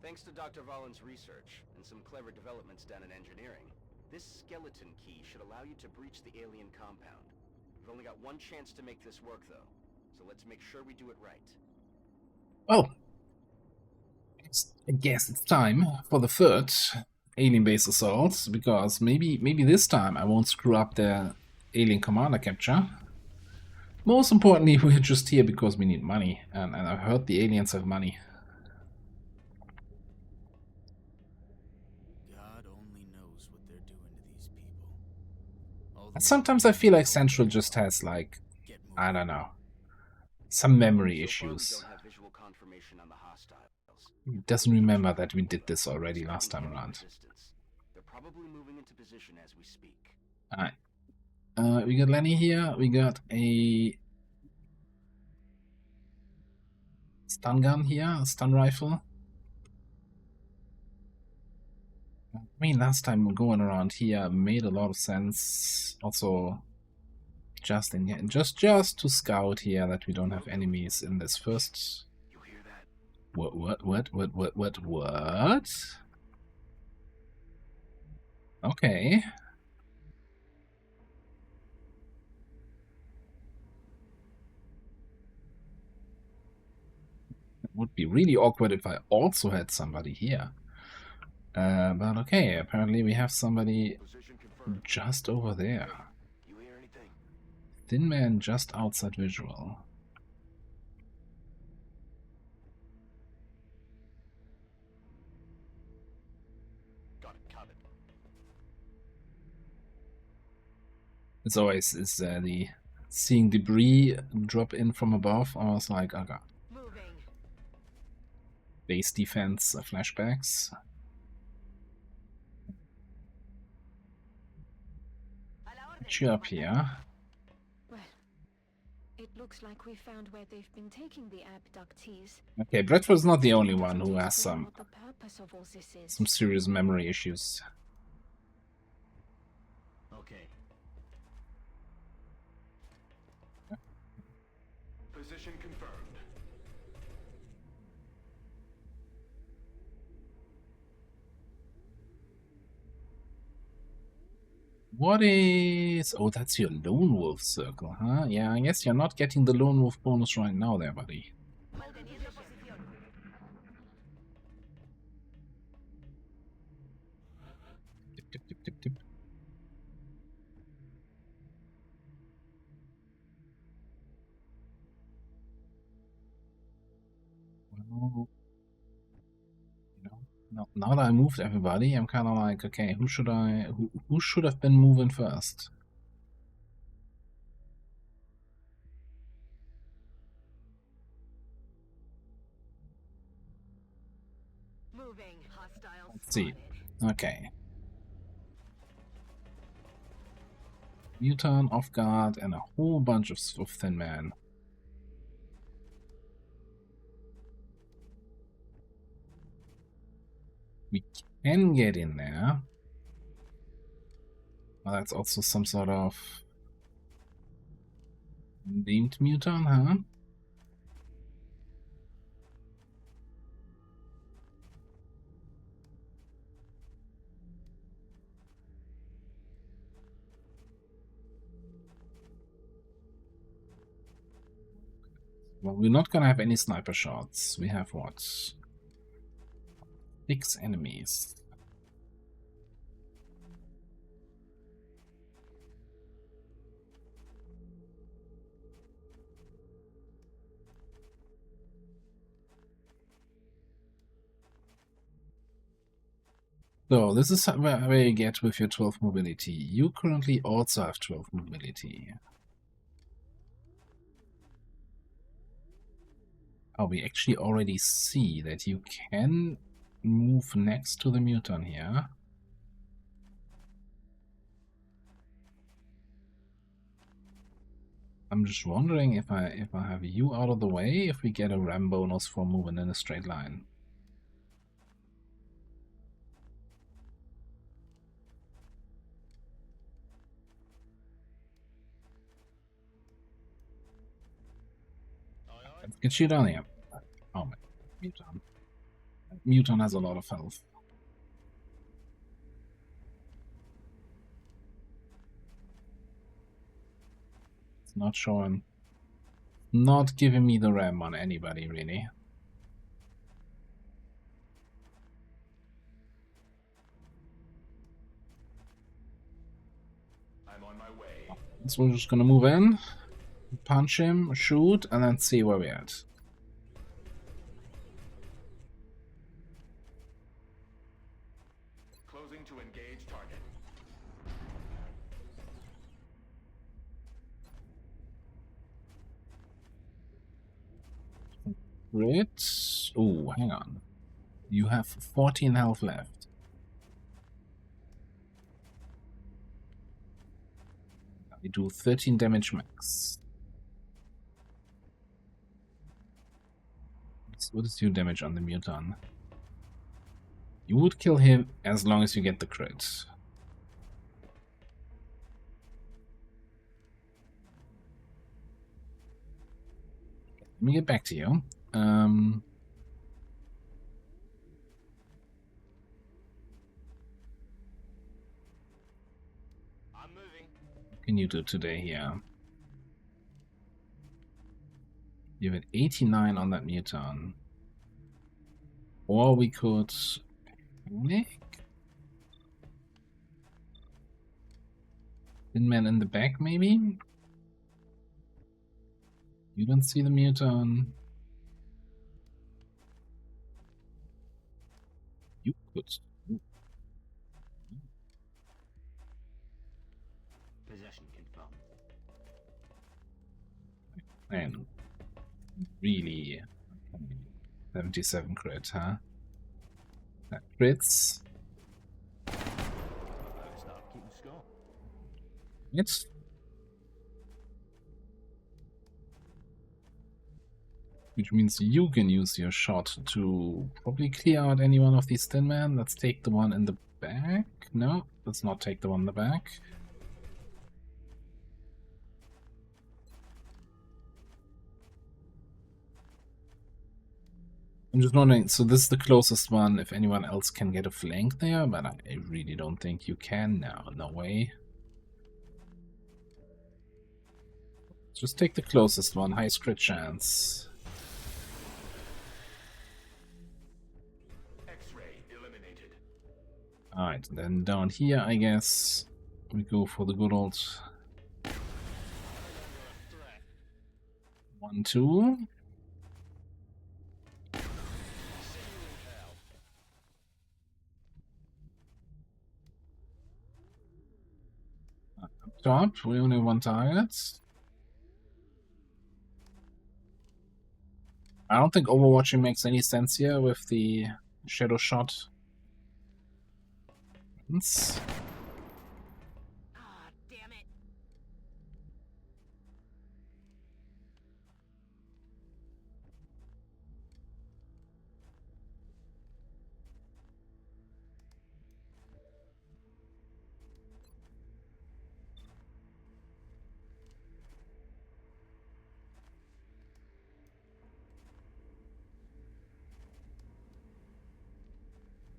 Thanks to Dr. Vollin's research and some clever developments done in engineering, this skeleton key should allow you to breach the alien compound. We've only got one chance to make this work, though, so let's make sure we do it right. Oh, I guess it's time for the third alien base assault, because maybe this time I won't screw up the alien commander capture. Most importantly, we're just here because we need money, and I've heard the aliens have money. God only knows what they're doing to these people. And sometimes I feel like Central just has, like, I don't know, some memory issues. So far, we don't have visual confirmation on the hostiles. He doesn't remember that we did this already last time around. They're probably moving into position as we speak. Alright. We got Lenny here. We got a stun gun here, a stun rifle. I mean, last time going around here made a lot of sense. Also, just to scout here that we don't have enemies in this first. You hear that? What? Okay. It would be really awkward if I also had somebody here. But okay, apparently we have somebody just over there. You hear anything? Thin man just outside visual. Got it, caught it. It's always the seeing debris drop in from above. I was like, okay. Base defense flashbacks. Get you up here. Well, it looks like we found where they've been taking the abductees. Okay, Bradford's not the only one who has some serious memory issues. Okay. Position confirmed. What is... Oh, that's your lone wolf circle, huh? Yeah, I guess you're not getting the lone wolf bonus right now there, buddy. Tip. Well, now that I moved everybody, I'm kind of like, okay, who should have been moving first? Let's see. Okay. U-turn, off guard, and a whole bunch of thin men. We can get in there. Well, that's also some sort of named mutant, huh? Well, we're not gonna have any sniper shots. We have what? 6 enemies. So this is where you get with your 12 mobility. You currently also have 12 mobility. Oh, we actually already see that you can move next to the mutant here. I'm just wondering if I have you out of the way, if we get a RAM bonus for moving in a straight line. Let's get you down here. Oh my mutant. Muton has a lot of health. It's not showing. Not giving me the RAM on anybody, really. I'm on my way. So we're just gonna move in, punch him, shoot, and then see where we're at. Closing to engage target. Crit. Oh, hang on. You have 14 health left. I do 13 damage max. What is your damage on the Muton? You would kill him as long as you get the crit. Let me get back to you. I'm moving. What can you do today here? You have an 89 on that Muton. Or we could panic. Thin Man in the back, maybe? You don't see the Muton. You could. Possession confirmed. And really 77 crit, huh? That crits. Better start keeping score. It's which means you can use your shot to probably clear out any one of these thin men. Let's take the one in the back. No, let's not take the one in the back. I'm just wondering, so this is the closest one, if anyone else can get a flank there, but I really don't think you can now. No way. Just take the closest one, highest crit chance. X-ray eliminated. Alright, then down here, I guess, we go for the good old 1-2. Up top, we only have one target. I don't think overwatching makes any sense here with the shadow shot. Ah, damn it.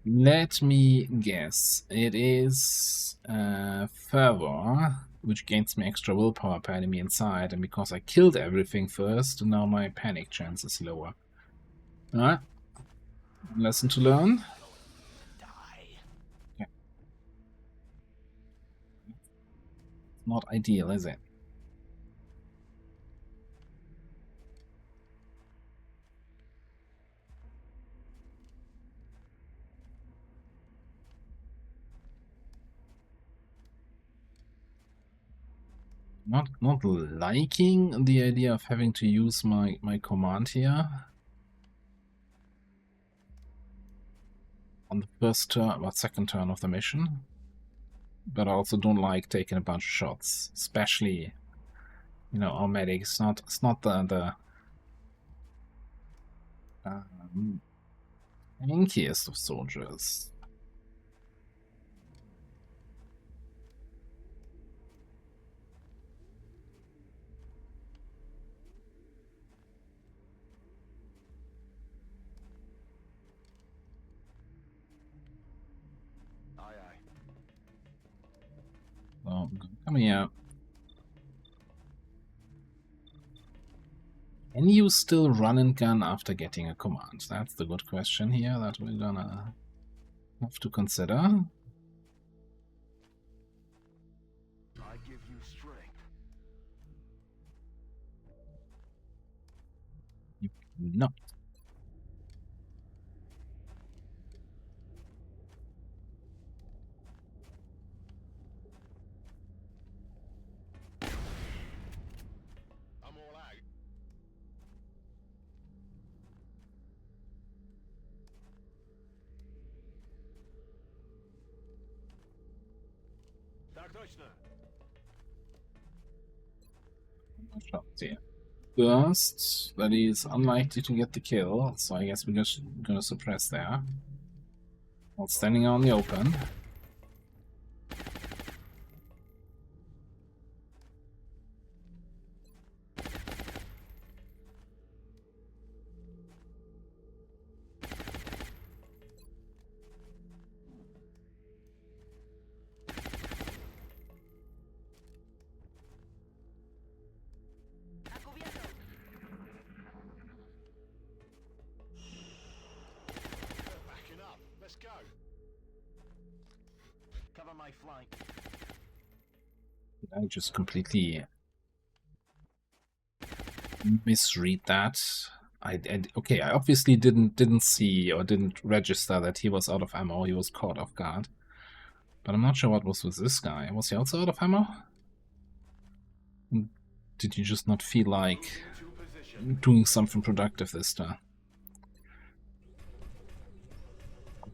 Let me guess. It is Fervor, which gains me extra willpower per enemy inside, and because I killed everything first, now my panic chance is lower. Alright. Lesson to learn. Okay. Not ideal, is it? Not liking the idea of having to use my command here on the first turn, well, second turn of the mission, but I also don't like taking a bunch of shots, especially, you know, our medic. It's not the tankiest of soldiers. Come here. Can you still run and gun after getting a command? That's the good question here that we're gonna have to consider. I give you strength. You cannot. I'm all out. Так точно. See. Burst, that is unlikely to get the kill, so I guess we're just gonna suppress there. While standing out in the open. Backing up. Let's go. Cover my flank. Did I just completely misread that? Okay, I obviously didn't see or didn't register that he was out of ammo. He was caught off guard. But I'm not sure what was with this guy. Was he also out of ammo? Did you just not feel like doing something productive this time?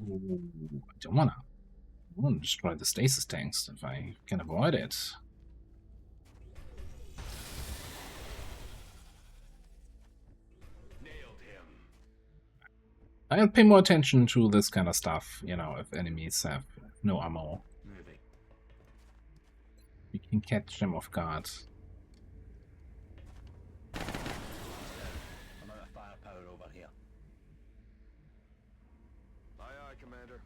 Ooh, I don't wanna. I want to destroy the stasis tanks if I can avoid it. Nailed him. I'll pay more attention to this kind of stuff, you know, if enemies have no ammo. Moving. You can catch them off guard. I'm out of firepower over here. Aye, aye, Commander.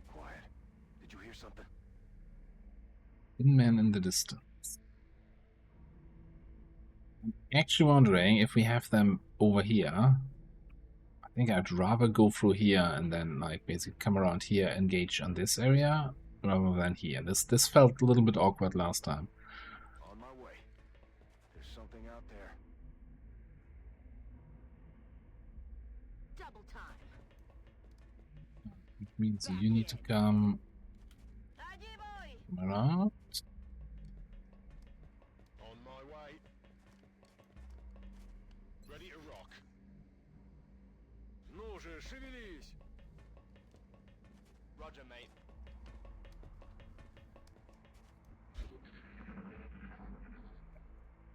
Quiet. Did you hear something? Thin man in the distance. I'm actually wondering if we have them over here. I think I'd rather go through here and then like basically come around here, engage on this area rather than here. This felt a little bit awkward last time. On my way. There's something out there. Double time. It means you need to come Allí voy. around. On my way. Ready to rock. Ну же, шевелись. Roger, mate.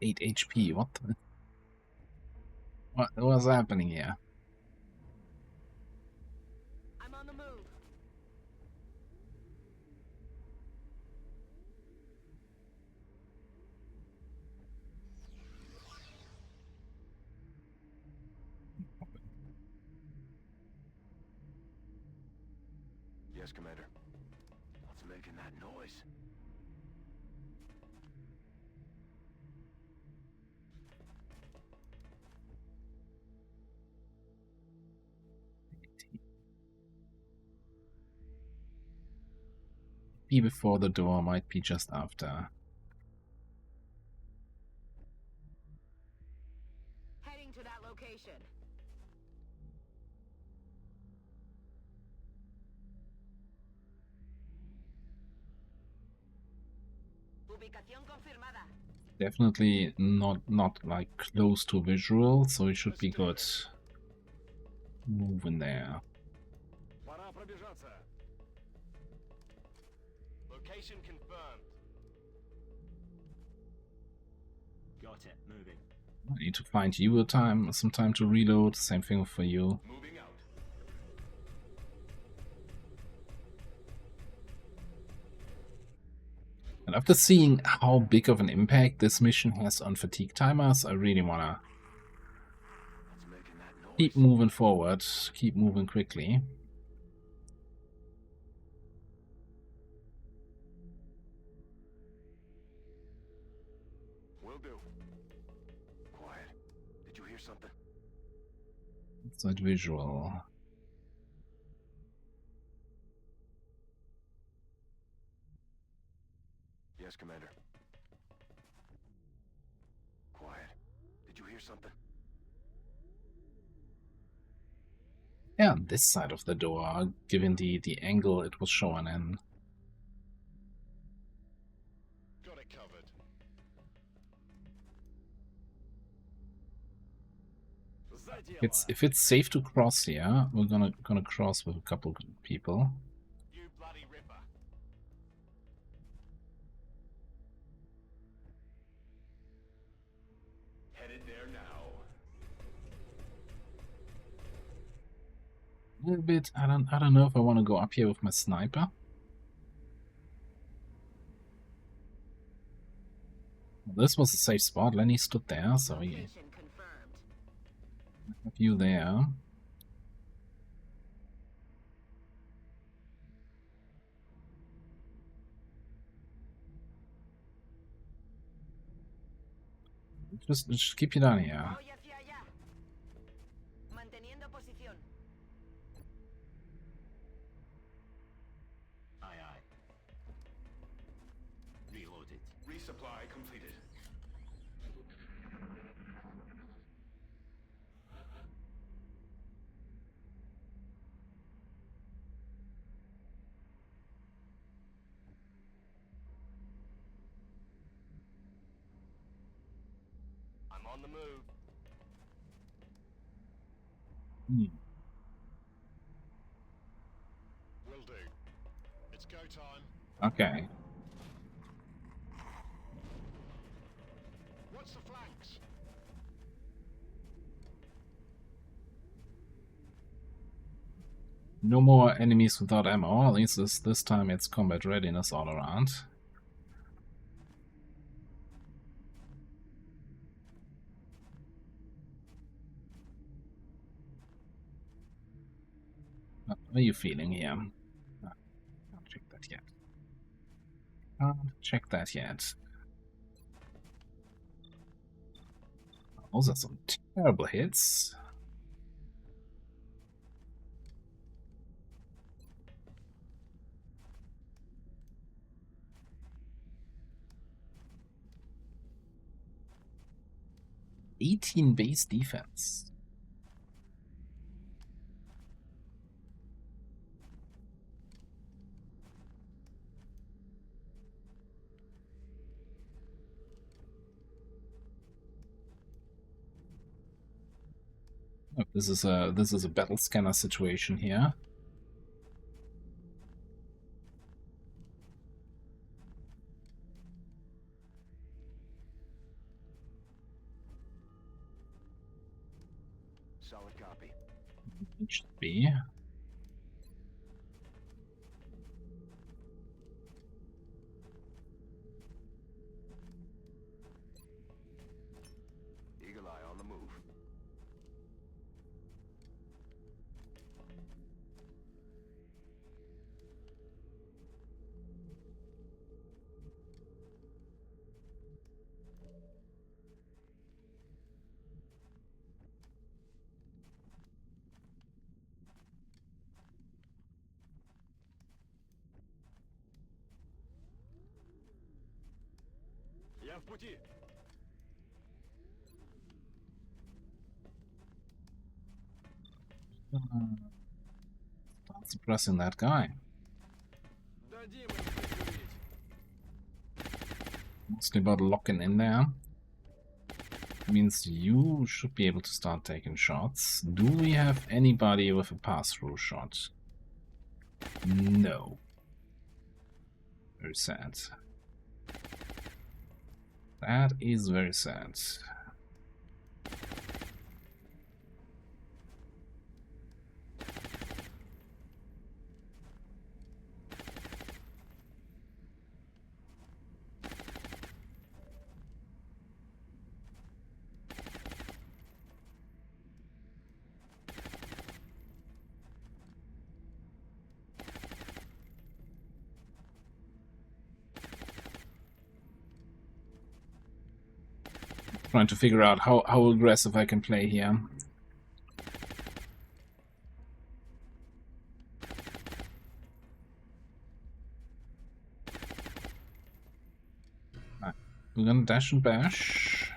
Eight HP. What the? What was happening here? I'm on the move. Yes, Commander. What's making that noise? Be before the door, might be just after. Heading to that location. Ubicación confirmada. Definitely not like close to visual, so it should be good. Move in there. Пора пробежаться. Location confirmed. Got it. Moving. I need to find you some time to reload. Same thing for you. Moving out. And after seeing how big of an impact this mission has on fatigue timers, I really wanna What's making that noise? keep moving forward, keep moving quickly. do. Quiet. Did you hear something? It's that visual. Yes, Commander. Quiet. Did you hear something? Yeah, on this side of the door, given the angle it was shown in. Got it covered. If it's safe to cross here, we're gonna cross with a couple people. You bloody ripper. Headed there now. A little bit. I don't know if I want to go up here with my sniper. This was a safe spot. Lenny stood there, so he Location confirmed. have you there. Just keep you down here. Voy hacia allá. Manteniendo posición. Aye, aye. Reloaded. Resupply completed. I'm on the move. Will do. It's go time. Okay. What's the flanks? No more enemies without ammo. At least this time it's combat readiness all around. How are you feeling here? Can't check that yet. Can't check that yet. Those are some terrible hits. '18 base defense. Oh, this is a battle scanner situation here. Solid copy. It should be. Eagle eye on the move. Я в пути. Start suppressing that guy. Дадим им прикурить. Mostly about locking in there. Means you should be able to start taking shots. Do we have anybody with a pass-through shot? No. Very sad. That is very sad. Trying to figure out how aggressive I can play here. Right. We're gonna dash and bash.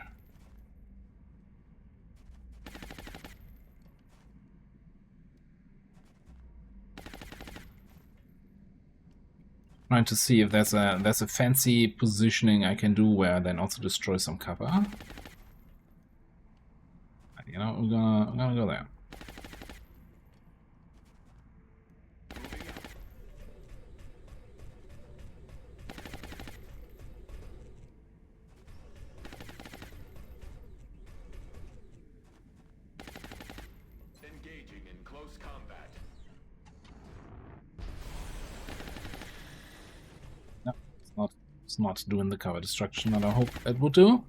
Trying to see if there's a fancy positioning I can do where I then also destroy some cover. You know, I'm gonna go there. Engaging in close combat. No, it's not doing the cover destruction that I hope it would do.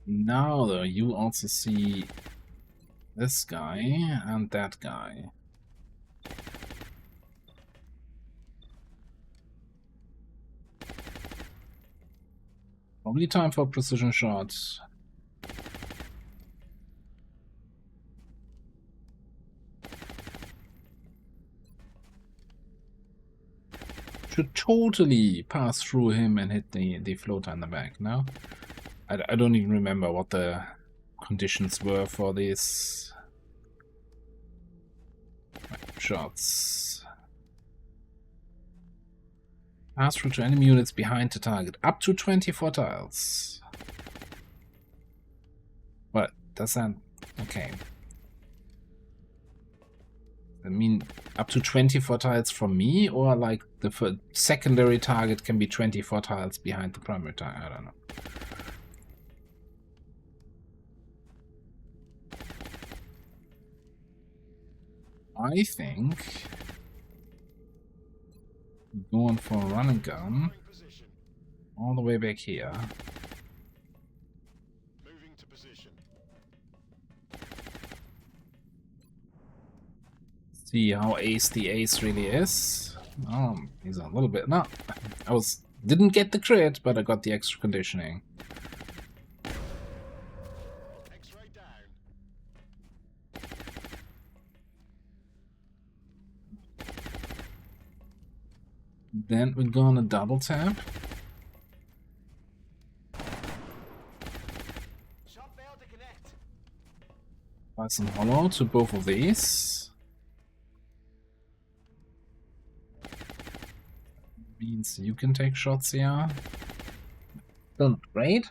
Now, though, you also see this guy and that guy. Probably time for a precision shot. Should totally pass through him and hit the floater in the back, no? I don't even remember what the conditions were for these shots. Pass through to enemy units behind the target. Up to 24 tiles. What? Does that... Okay. I mean, up to 24 tiles from me? Or like the secondary target can be 24 tiles behind the primary target? I don't know. I think going for a run and gun all the way back here. Moving to position. See how ace the ace really is. He's a little bit. No, didn't get the crit, but I got the extra conditioning. X-ray down. Then we're gonna double tap. Shot failed to connect. Buy some hollow to both of these. Means you can take shots here. Don't great.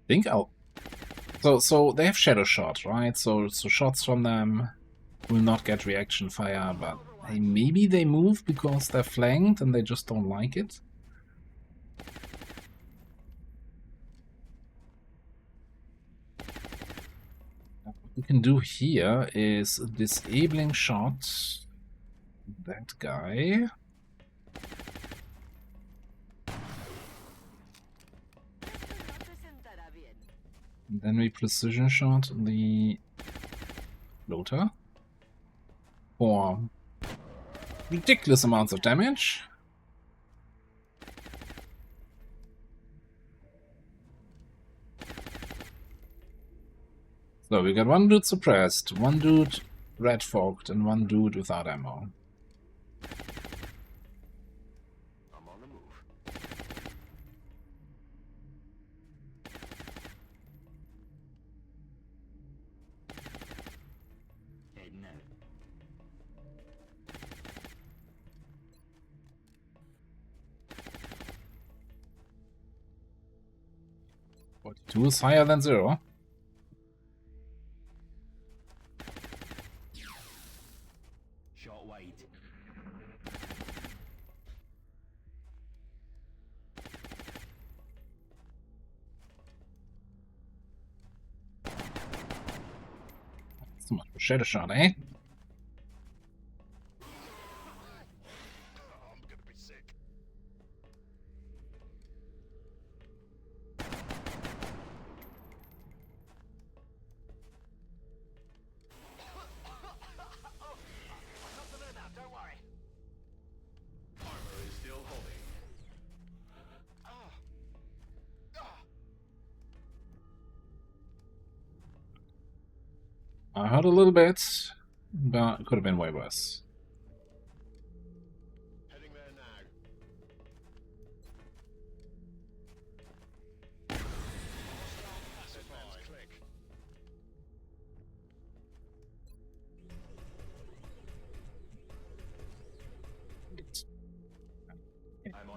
Think I'll. So they have shadow shot, right? So shots from them will not get reaction fire, but hey, maybe they move because they're flanked and they just don't like it. What we can do here is disabling shot that guy. And then we precision shot the floater for ridiculous amounts of damage. So we got one dude suppressed, one dude red fogged, and one dude without ammo. I'm on the move. Heading out. Two is higher than 0. Shot wide. So much for shadow shot, eh? I'm gonna be sick. Not the minute now, don't worry. Armor is still holding. I hurt a little bit, but it could have been way worse. Heading there now. Pacified. Click.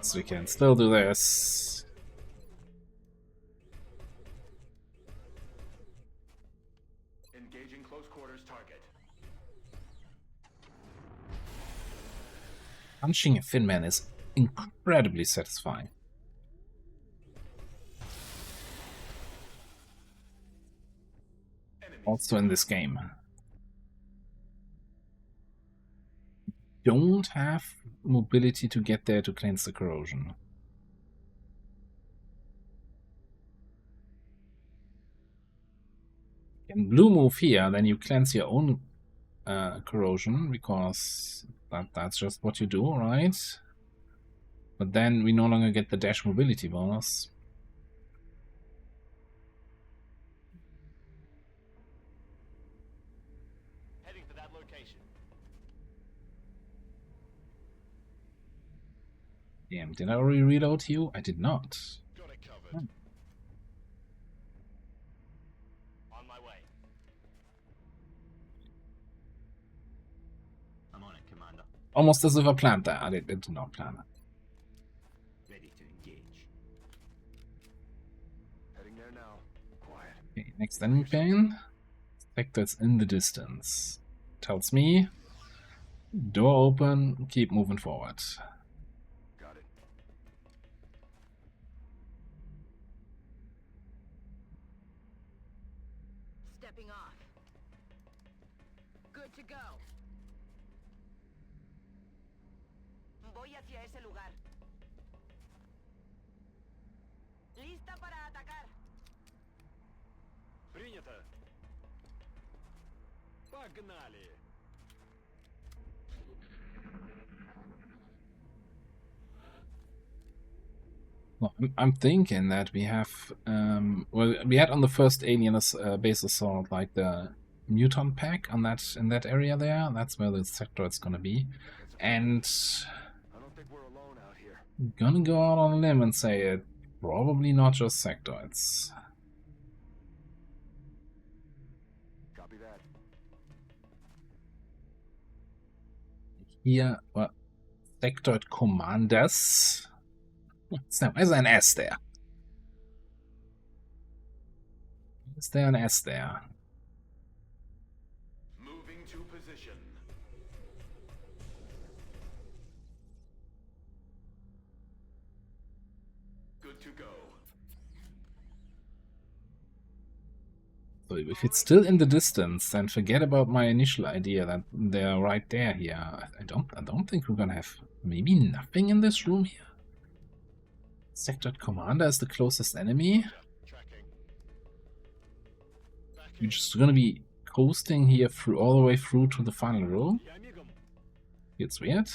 So we can still do this. Engaging close quarters target. Punching a thin man is incredibly satisfying. Also in this game. Don't have mobility to get there to cleanse the corrosion. You can blue move here, then you cleanse your own corrosion, because that's just what you do, right? But then we no longer get the dash mobility bonus. Heading for that location. Damn, did I already reload you? I did not. Got it covered. On my way. I'm on it, Commander. Almost as if I planned that. I did not plan it. Ready to engage. Heading there now. Quiet. Okay, next enemy pane. Sector's in the distance. Tells me, door open, keep moving forward. Got it. Stepping off. Good to go. Voy hacia ese lugar. Lista para atacar. Принято. Погнали. Well, I'm thinking that we have, well, we had on the first Alien base assault like the mutant pack on in that area there. That's where the sectoid's gonna be, and I don't think we're alone out here. I'm gonna go out on a limb and say it probably not just sectoids. Copy that. Here, well, sectoid commanders. Why is there an S there? Is there an S there? Moving to position. Good to go. So if it's still in the distance, then forget about my initial idea that they're right there here. I don't think we're gonna have maybe nothing in this room here. Sector Commander is the closest enemy. Tracking. We're just gonna be coasting here through all the way through to the final room. Я мигом. It's weird.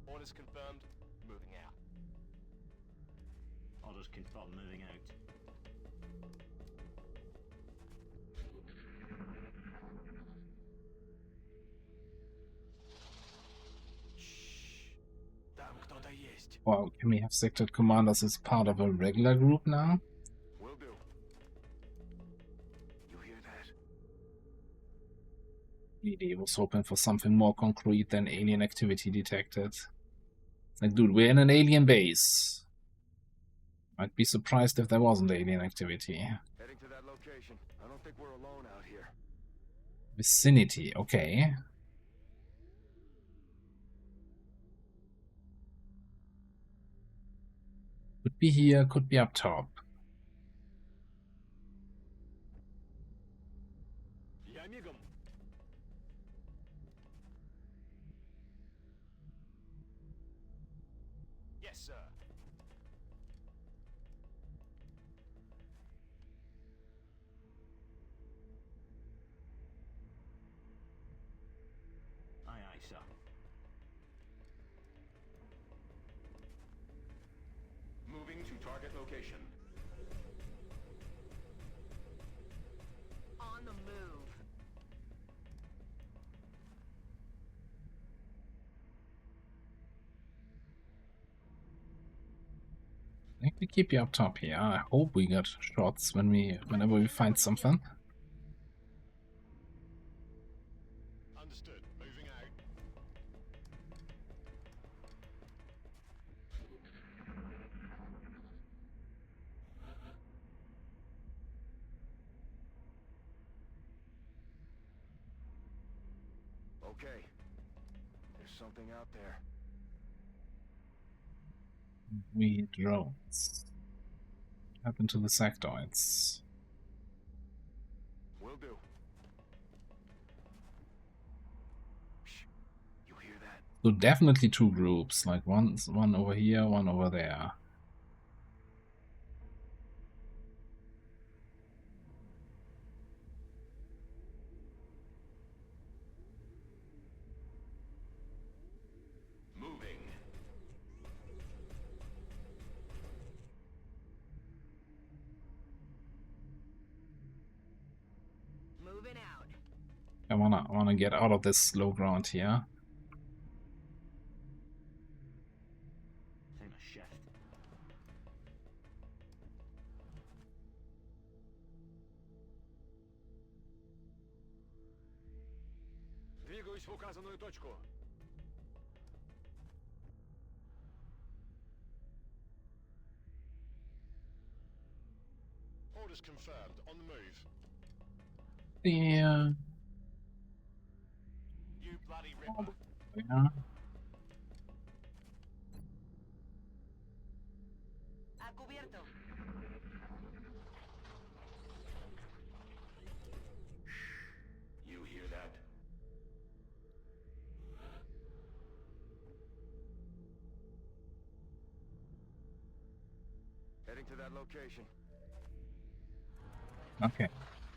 Orders confirmed. Moving out. Orders confirmed, moving out. Там кто-то есть. Wow, can we have Sector Commanders as part of a regular group now? Will do. You hear that? Really was hoping for something more concrete than alien activity detected. It's like, dude, we're in an alien base. I'd be surprised if there wasn't alien activity. Heading to that location. I don't think we're alone out here. Vicinity, okay. Could be here, could be up top. location. On the move. I think we keep you up top here. I hope we get shots whenever we find something. Understood. Moving out. Okay. There's something out there. We drones. What happened to the sectoids? Will do. Shh. You hear that? So definitely two groups, like one over here, one over there. Moving. Moving out. I wanna get out of this low ground here. Kleiner Chef. Двигаюсь в указанную точку. Orders confirmed. On the move. Yeah. You bloody ripper. Yeah. A cubierto. You hear that? Heading to that location. Okay.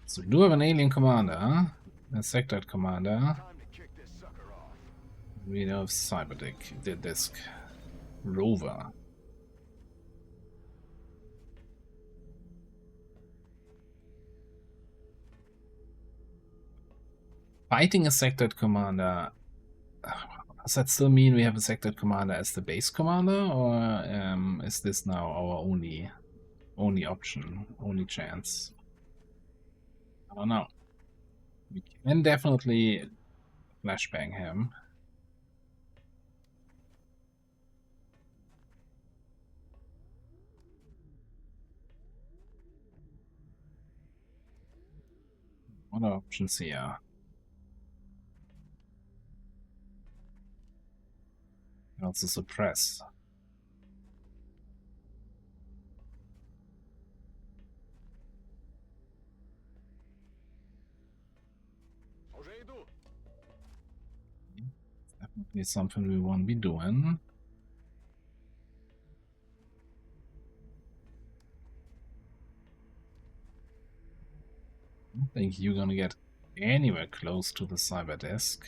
So we do have an alien commander, huh? A sectoid commander. Time to kick this sucker off. We have Cyberdick, the disc rover. Fighting a sectoid commander. Does that still mean we have a sectoid commander as the base commander, or is this now our only option, only chance? I don't know. We can definitely flashbang him. What are options here? Can also suppress. Уже иду. Definitely something we won't be doing. I don't think you're gonna get anywhere close to the cyber desk.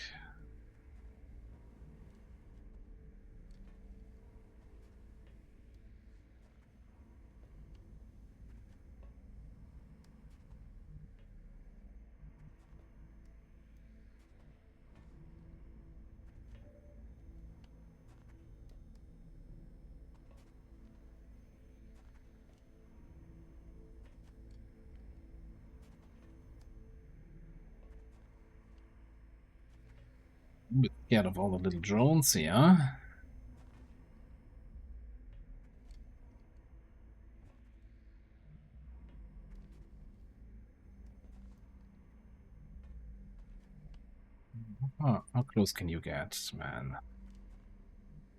I'm a bit scared of all the little drones here. How close can you get, man?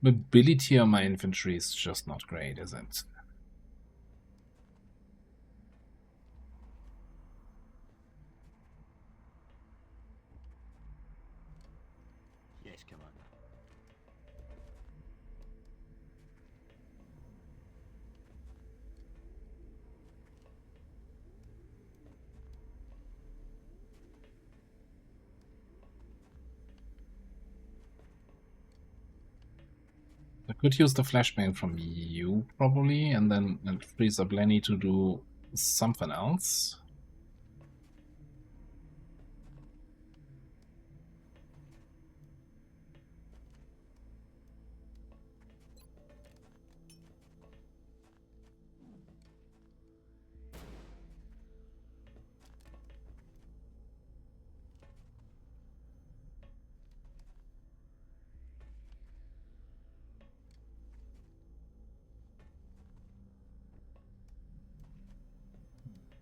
Mobility on my infantry is just not great, is it? Yes, Commander. I could use the flashbang from you, probably, and then it frees up Lenny to do something else.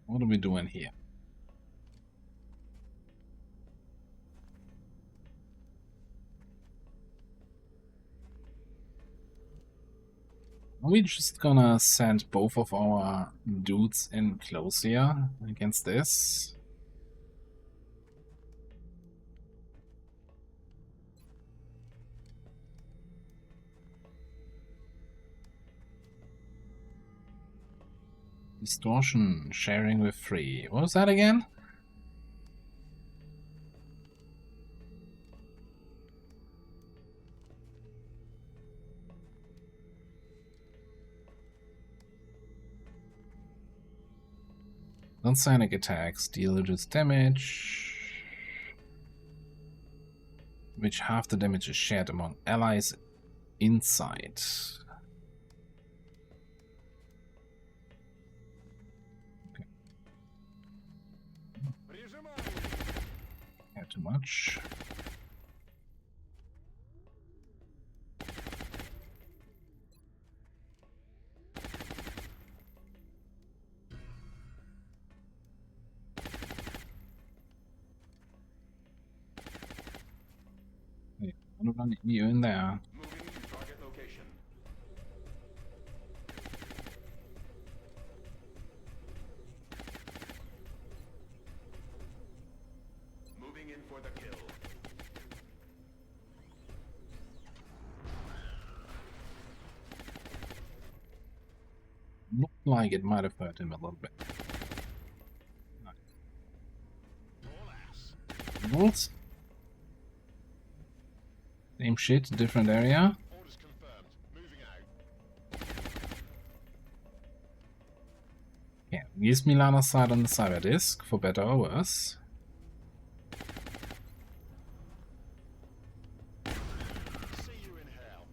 What are we doing here? Are we just gonna send both of our dudes in close here against this? Distortion, sharing with 3. What was that again? Non-sonic attacks deal reduced damage, which half the damage is shared among allies inside. Okay. Yeah, too much. I'm gonna run you in there. Moving to target location. Moving in for the kill. Looked like it might have hurt him a little bit. All ass. Rules. Same shit, different area. Orders confirmed. Moving out. Yeah, use Milana's side on the cyber disk for better or worse. See you in hell.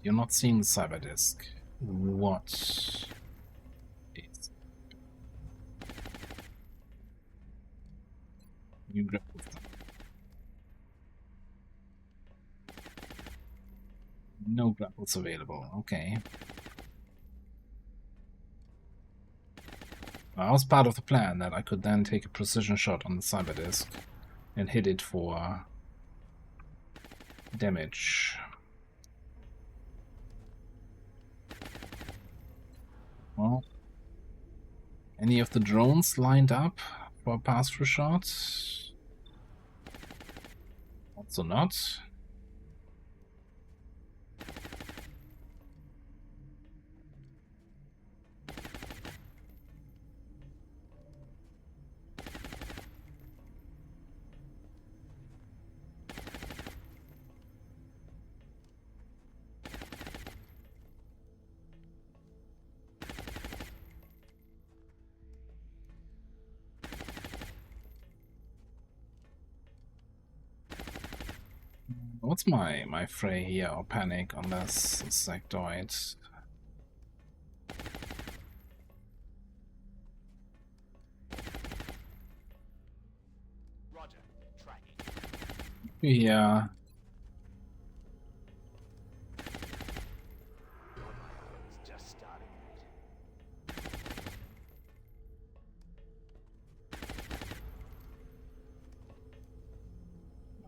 You're not seeing the cyber disk. What is? You grab with them. No grapples available. Okay. Well, that was part of the plan, that I could then take a precision shot on the cyber disk and hit it for damage. Well, any of the drones lined up for a pass-through shot? Also not. What's my fray here or panic on this sectoid? Roger. Tracking. Yeah. It's just starting.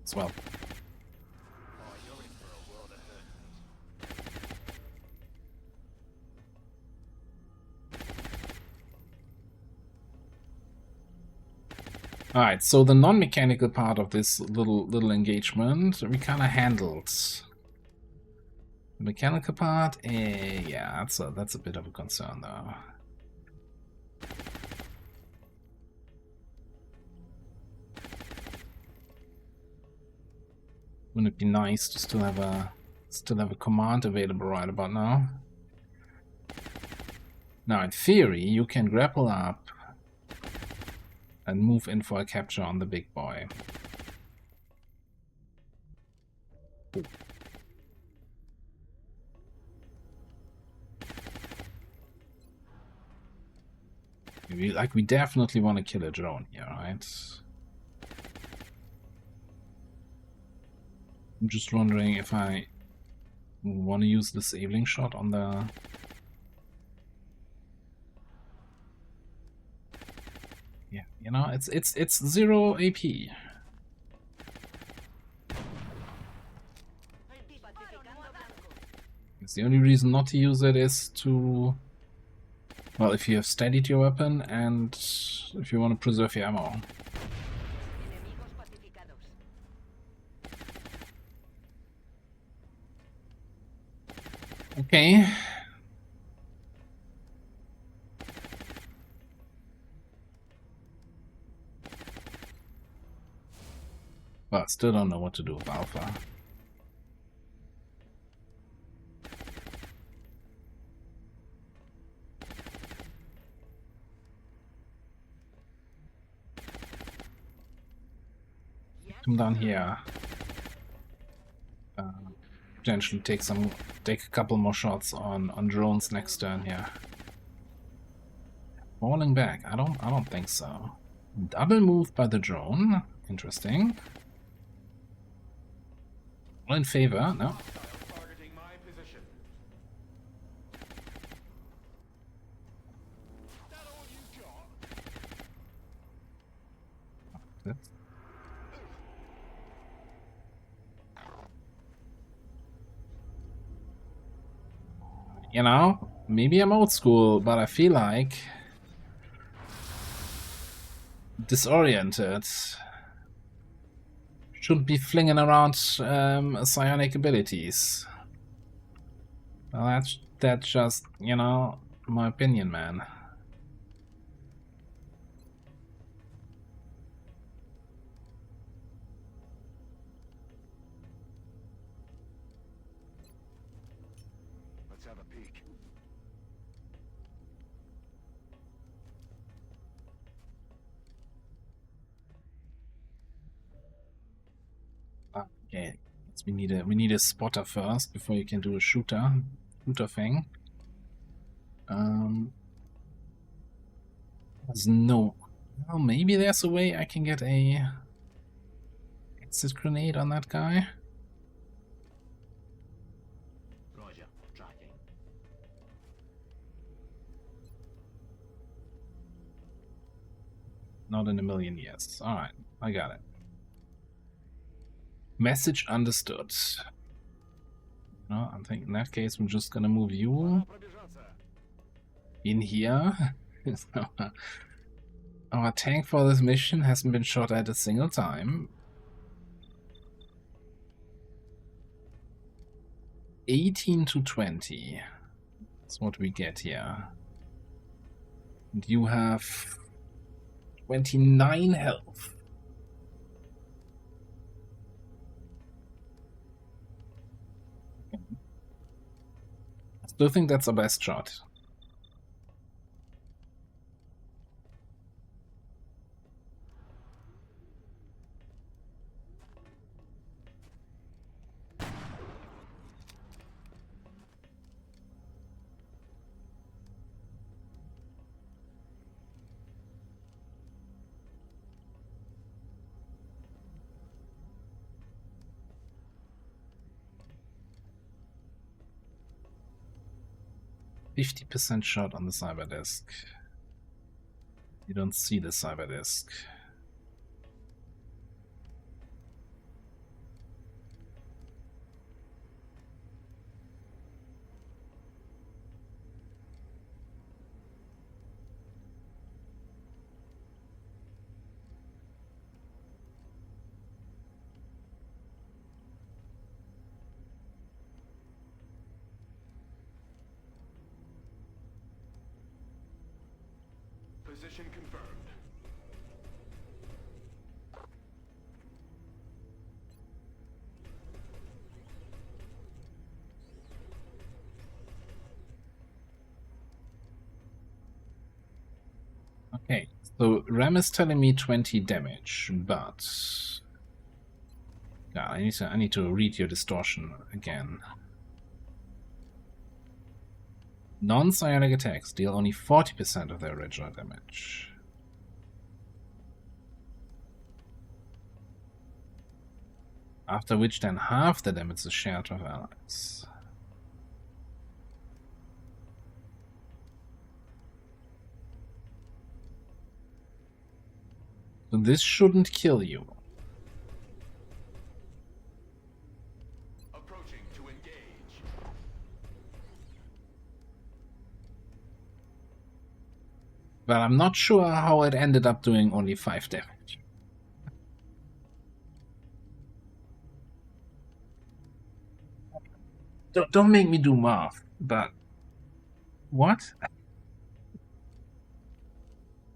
As well. Oh, you're in for a world of hurt. Alright, so the non-mechanical part of this little engagement we kinda handled. The mechanical part, yeah, that's a bit of a concern though. Wouldn't it be nice to still have a command available right about now? Now, in theory, you can grapple up and move in for a capture on the big boy. Ooh. We definitely want to kill a drone here, right? I'm just wondering if I want to use the disabling shot on the... Yeah, you know, it's 0 AP. It's the only reason not to use it is to... Well, if you have steadied your weapon and if you want to preserve your ammo. Enemigos pacificados. Okay. Well, still don't know what to do with Alpha. Come down here. Potentially take a couple more shots on drones next turn here. Falling back? I don't think so. Double move by the drone. Interesting. All in favor? No. Targeting my position. That all you got? That's... You know, maybe I'm old school, but I feel like disoriented. Shouldn't be flinging around psionic abilities. Well, that's just, you know, my opinion, man. Let's have a peek. Okay, we need a spotter first before you can do a shooter thing. There's no. Well, maybe there's a way I can get a exit grenade on that guy. Roger. Tracking. Not in a million years. All right, I got it. Message understood. No, I think in that case we're just gonna move you in here. Our tank for this mission hasn't been shot at a single time. 18 to 20. That's what we get here. And you have 29 health. I still think that's our best shot. %50 shot on the cyber disk. You don't see the cyber disk. Position confirmed. So Ram is telling me 20 damage, but yeah, I need to read your distortion again. Non-psionic attacks deal only 40% of their original damage. After which then half the damage is shared with allies. So this shouldn't kill you. Approaching to engage. But I'm not sure how it ended up doing only 5 damage. Don't make me do math, but what?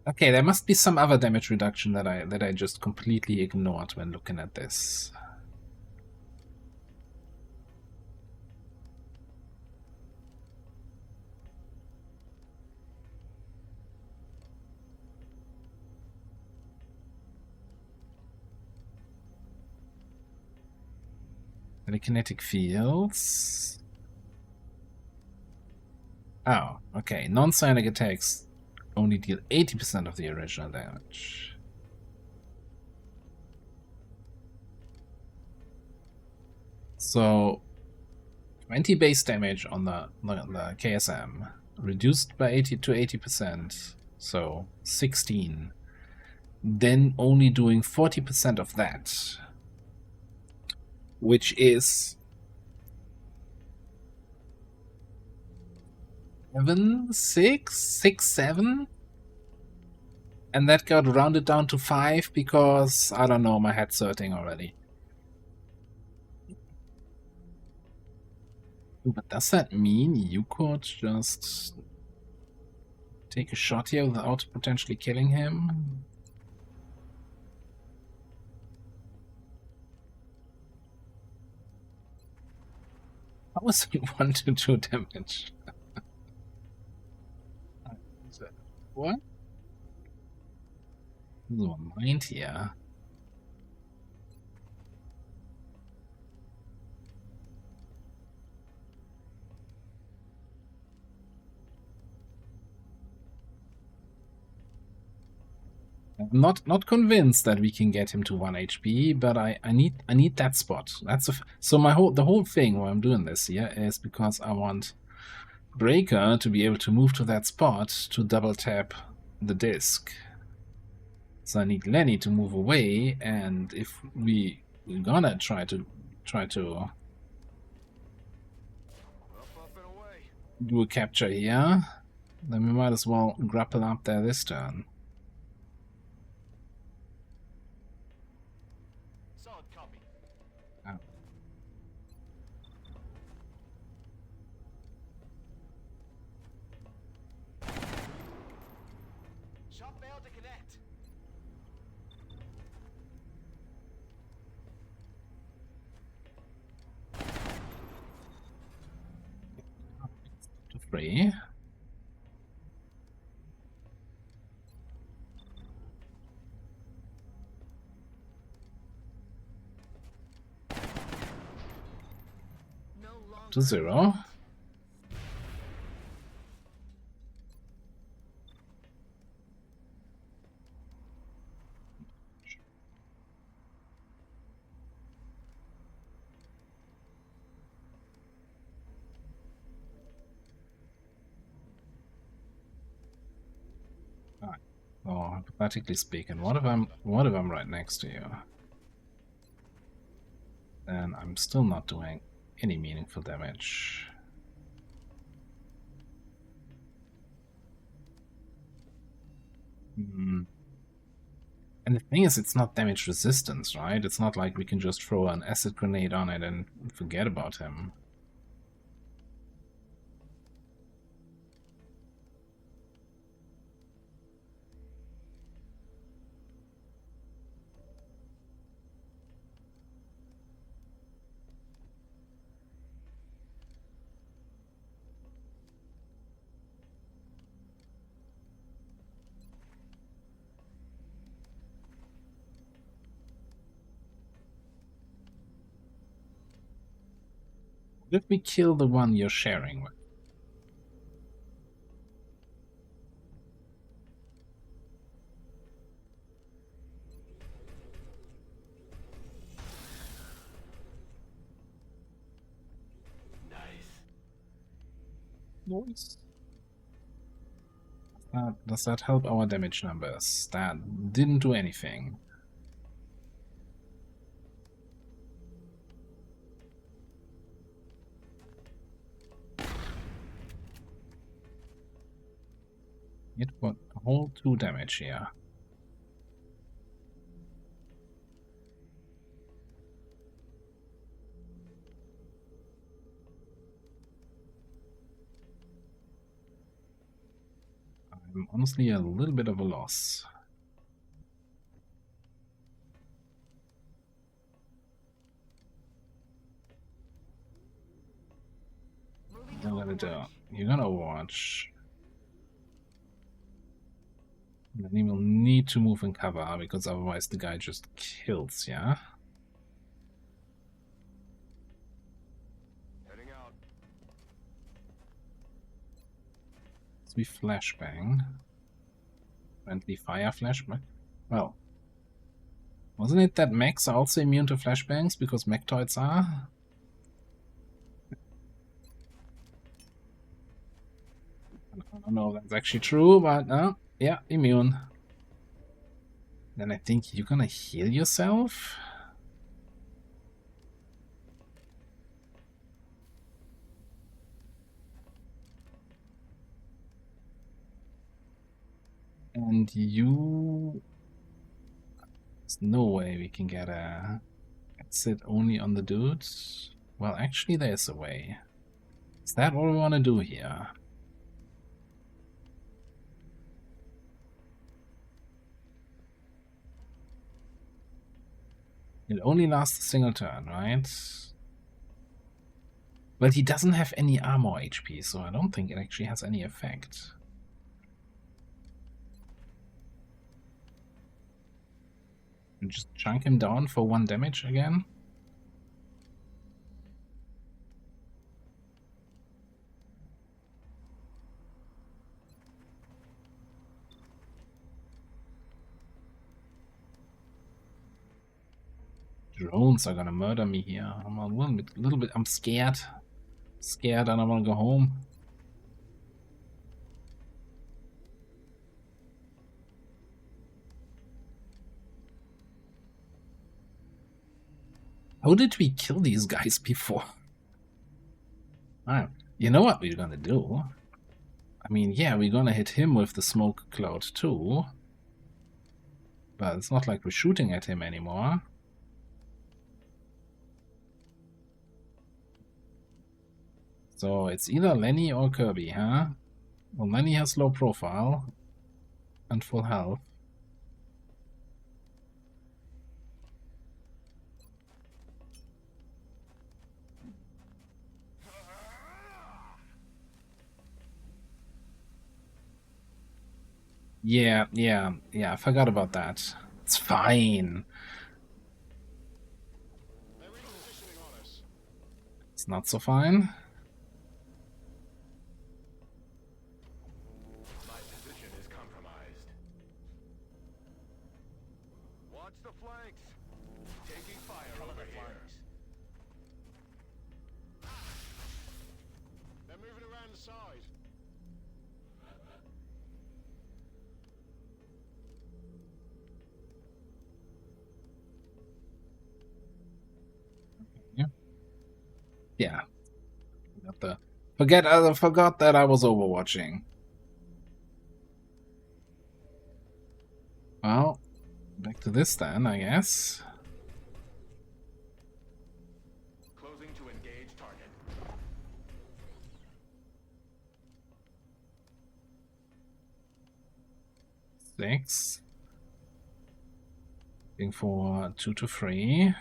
Okay, there must be some other damage reduction that I just completely ignored when looking at this. Telekinetic fields. Oh, okay. Non-psionic attacks only deal 80% of the original damage. So 20 base damage on the KSM, reduced by 80 to 80%, so 16. Then only doing 40% of that, which is 7, 6, 7, and that got rounded down to 5 because I don't know, my head's hurting already. But does that mean you could just take a shot here without potentially killing him? How was it 1 to 2 damage? What? So, mind here. I'm not convinced that we can get him to 1 HP, but I need that spot. That's so the whole thing why I'm doing this here is because I want Breaker to be able to move to that spot to double tap the disc. So I need Lenny to move away, and if we're gonna try to do a capture here, then we might as well grapple up there this turn. Solid copy. Oh. Shot failed to connect. To 3. No longer To 0. So hypothetically speaking, what if I'm right next to you? Then I'm still not doing any meaningful damage. And the thing is, it's not damage resistance, right? It's not like we can just throw an acid grenade on it and forget about him. Let me kill the one you're sharing with. Nice. Does that help our damage numbers? That didn't do anything. It got a whole 2 damage here. I'm honestly a little bit of a loss. You're gonna do. You're gonna watch. Then he will need to move and cover because otherwise the guy just kills, yeah? Heading out. So we flashbang. Friendly fire flashbang. Well, wasn't it that mechs are also immune to flashbangs because mechtoids are? I don't know if that's actually true, but yeah, immune. Then I think you're gonna heal yourself. And you... There's no way we can get a... Sit only on the dudes? Well, actually there's a way. Is that what we want to do here? It only lasts a single turn, right? But he doesn't have any armor HP, so I don't think it actually has any effect. And just chunk him down for 1 damage again? Drones are gonna murder me here. I'm a little bit, I'm scared. Scared and I wanna go home. How did we kill these guys before? Alright, you know what we're gonna do? I mean, yeah, we're gonna hit him with the smoke cloud too. But it's not like we're shooting at him anymore. So it's either Lenny or Kirby, huh? Well, Lenny has low profile and full health. Yeah, I forgot about that. It's fine. They're repositioning on us. It's not so fine. My position is compromised. Watch the flanks. Taking fire over here. They're moving around the side. Yeah. Forgot that I was overwatching. Well, back to this then, I guess. Closing to engage target. 6. Looking for 2 to 3.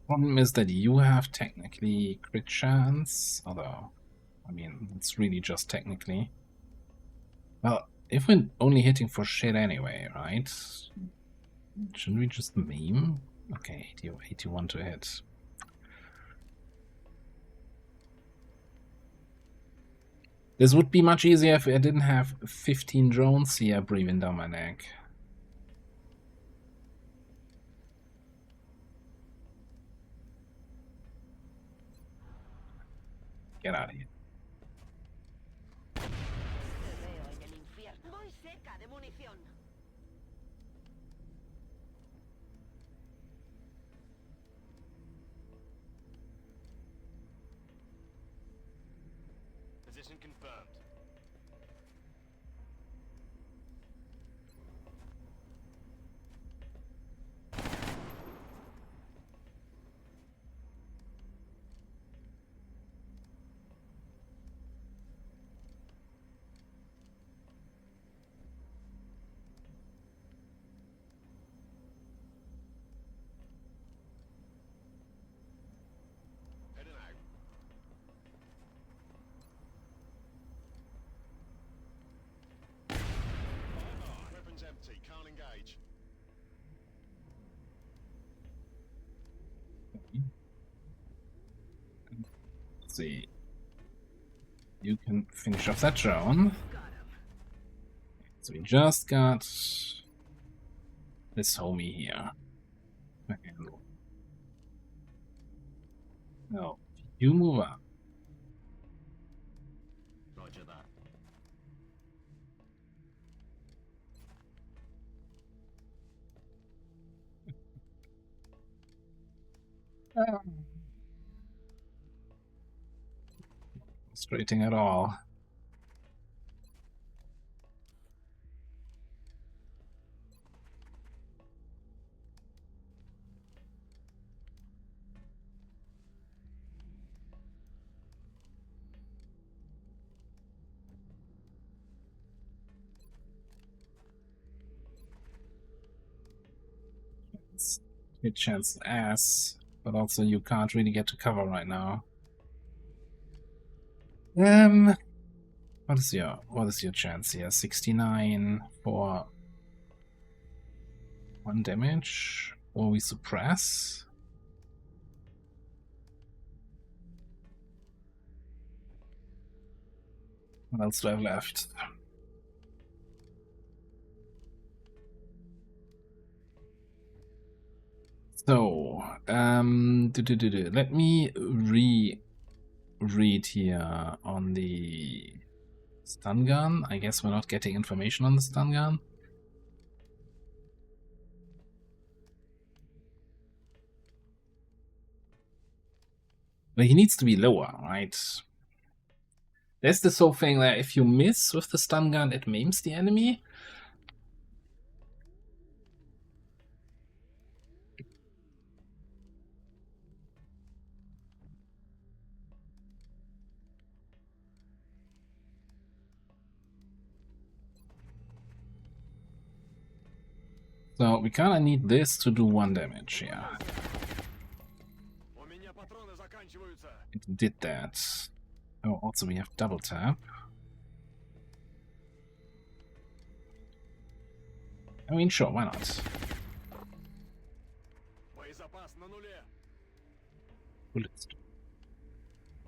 Problem is that you have technically crit chance, although, I mean, it's really just technically. Well, if we're only hitting for shit anyway, right? Shouldn't we just meme? Okay, 80 or 81 to hit. This would be much easier if I didn't have 15 drones here breathing down my neck. Get out of here. Te veo en el infierno. Voy seca de munición. Position confirmed. Heading out. Weapons empty. Can't engage. Let's see. You can finish off that drone. So we just got this homie here. Okay. No, you move up. Roger that. Frustrating at all. It's hit chance ass, but also you can't really get to cover right now. What is your chance here? 69 for 1 damage, or we suppress? What else do I have left? So, let me read here on the stun gun. I guess we're not getting information on the stun gun. But he needs to be lower, right? There's this whole thing that if you miss with the stun gun, it maims the enemy. So we kinda need this to do 1 damage, yeah. У меня патроны заканчиваются. It did that. Oh, also we have double tap. I mean, sure, why not? Боезапас на нуле. Bullets.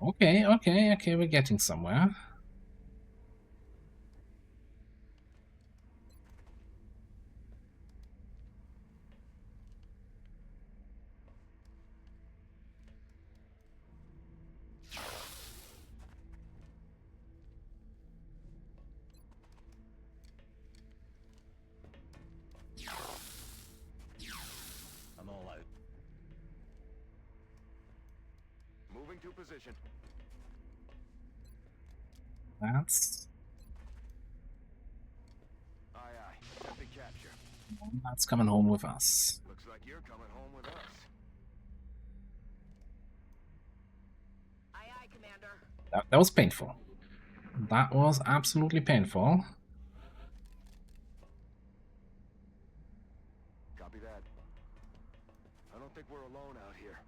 Okay, we're getting somewhere. I'm all out. Moving to position. That's coming home with us. Looks like you're coming home with us. Aye, aye, Commander. That was painful. That was absolutely painful. Copy that. I don't think we're alone out here.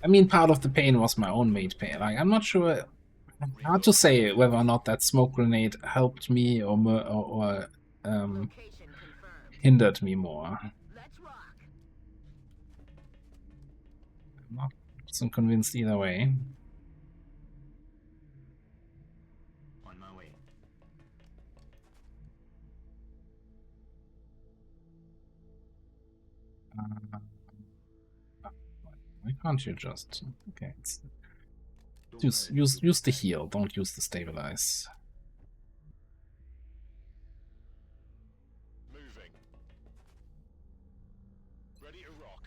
I mean, part of the pain was my own made pain. Like, I'm not sure. Hard to say whether or not that smoke grenade helped me or Location confirmed. hindered me more. Let's rock. I'm not so convinced either way. On my way. Why can't you just? Okay, use the heal. Don't use the stabilize. Moving. Ready to rock.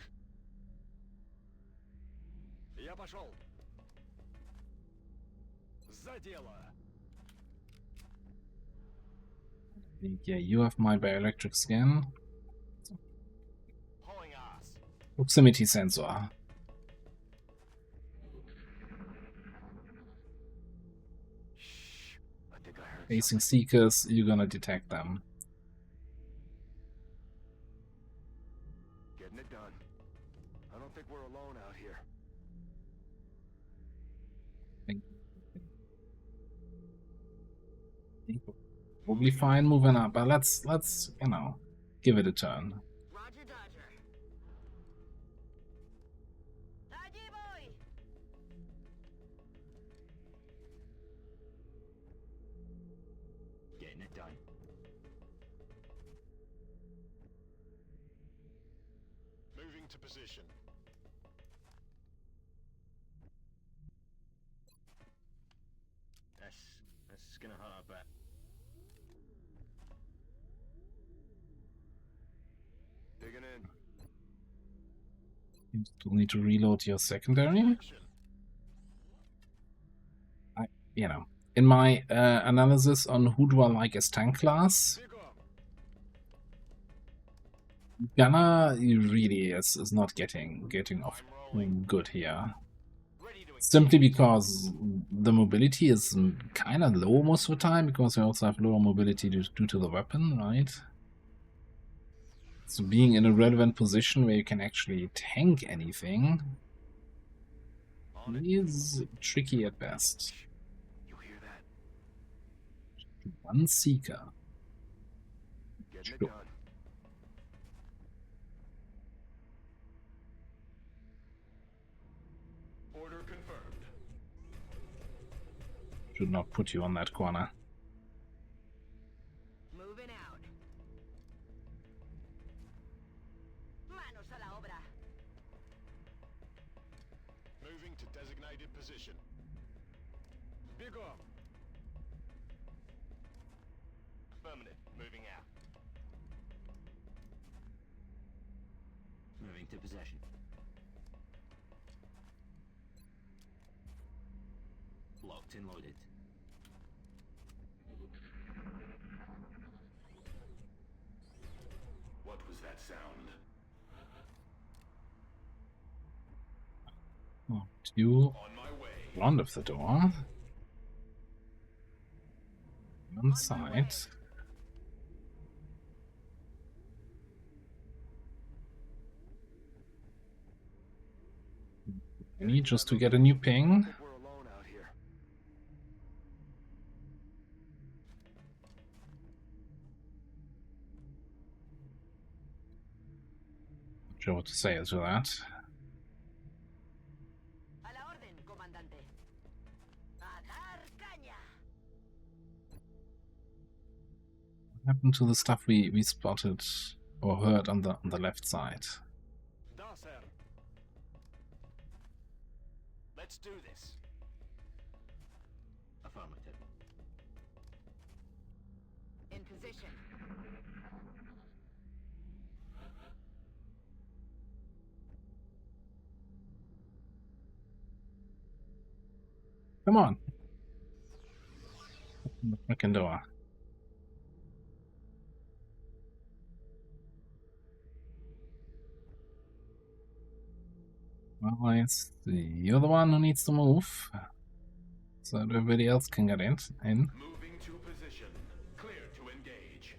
Я пошел. За дело. Yeah, you have my bioelectric scan. Hauling ass. Proximity sensor. Shh. I think I heard Facing something. seekers, you're gonna detect them. Getting it done. I don't think we're alone out here. Probably fine moving up, but let's you know, give it a turn. Roger Dodger. Allí voy. Getting it done. Moving to position. That's gonna hurt, I bet. Digging in. You still need to reload your secondary. Action. You know, in my analysis on who do I like as tank class, Big up. Gunner really is not getting off I'm rolling. good here. Ready to Simply because the mobility is kind of low most of the time, because we also have lower mobility due to the weapon, right? So being in a relevant position where you can actually tank anything on it. is tricky at best. You hear that? One seeker. Getting it Sure. done. Order confirmed. Should not put you on that corner. Moving out. Manos a la obra. Moving to designated position. Big up. Affirmative. Moving out. Moving to possession. Locked and loaded. What was that sound? Oh, you On my way. front of the door. One side. I need just to get a new I ping. think we're alone out here. Not sure what to say to that. A la orden, comandante. A dar caña. What happened to the stuff we spotted or heard on the left side? Da, sir. Let's do this. Affirmative. In position. Come on. Open the frickin' door. Well, I see you're the one who needs to move, so that everybody else can get in. Moving to position. Clear to engage.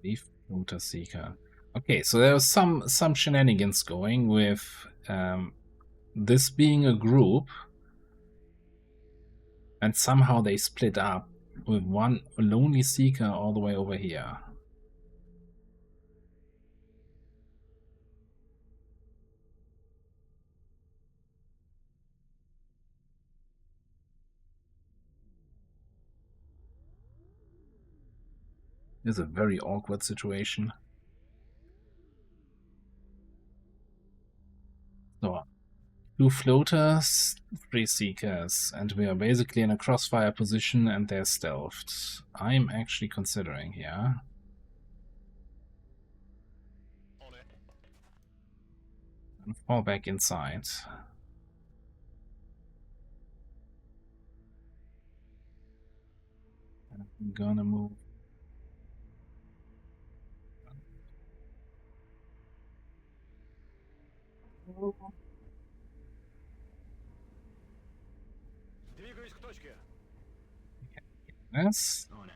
Leaf Floater Seeker. Okay, so there was some shenanigans going with this being a group, and somehow they split up with one lonely Seeker all the way over here. It's a very awkward situation. So, 2 floaters, 3 seekers, and we are basically in a crossfire position and they're stealthed. I'm actually considering here. And fall back inside. And I'm gonna move. Двигаюсь к точке. This. On it.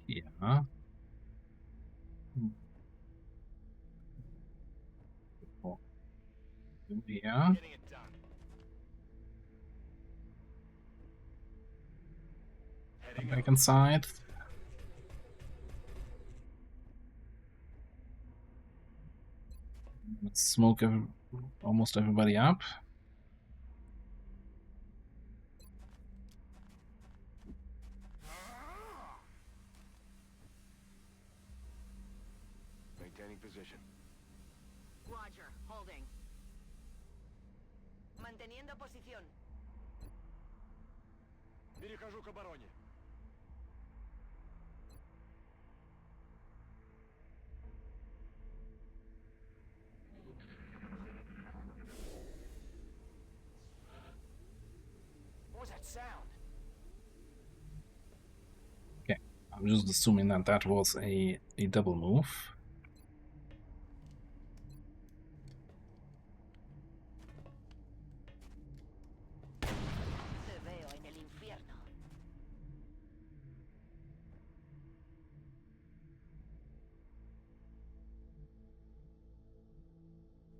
Here. Here. Getting it done. Heading Back up. inside. Let's smoke almost everybody up. Maintaining position. Roger, holding. Manteniendo posición. Перехожу к обороне. What was that sound? Okay, I'm just assuming that that was a double move. Te veo en el infierno.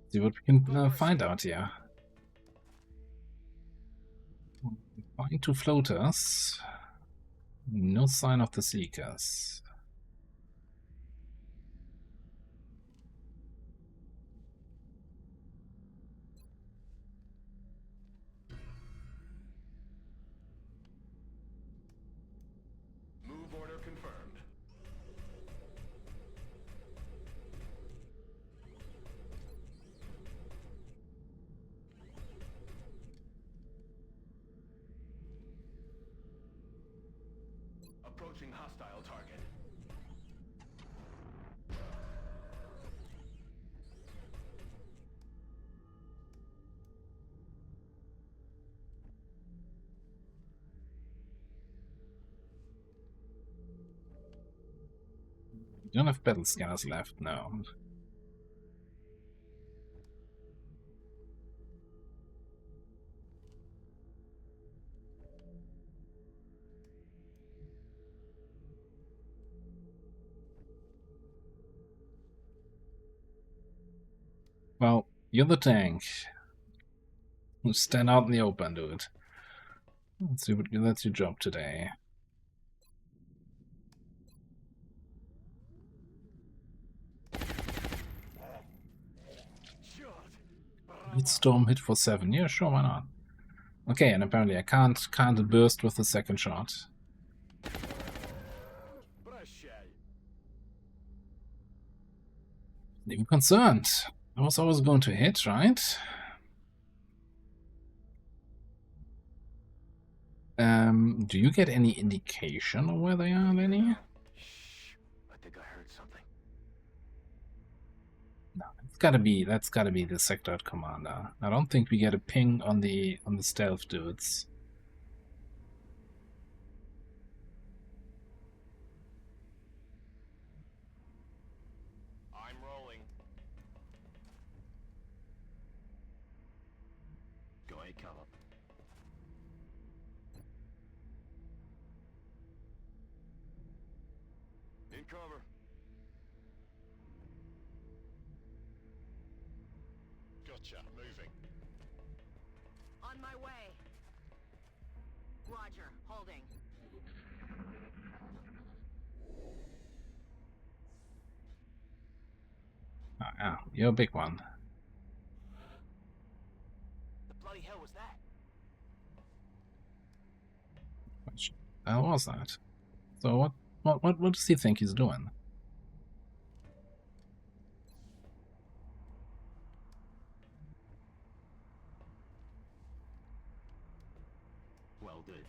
See what we can find out here. Find 2 floaters. No sign of the seekers. Move order confirmed. Approaching hostile target. We don't have battle scanners left, no. Well, you're the tank. Stand out in the open, dude. Let's see what that's your job today. Hit storm, hit for 7. Yeah, sure, why not? Okay, and apparently I can't burst with the second shot. Прощай. Even concerned. I was always going to hit, right? Do you get any indication of where they are, Lenny? Shh. I think I heard something. No, that's gotta be the sector commander. I don't think we get a ping on the stealth dudes. I'm rolling. Go ahead, Caleb. need cover. Gotcha. Moving. On my way. Roger, holding. Oh, yeah, you're a big one. The bloody hell was that? Which was that? So what does he think he's doing? Well, good.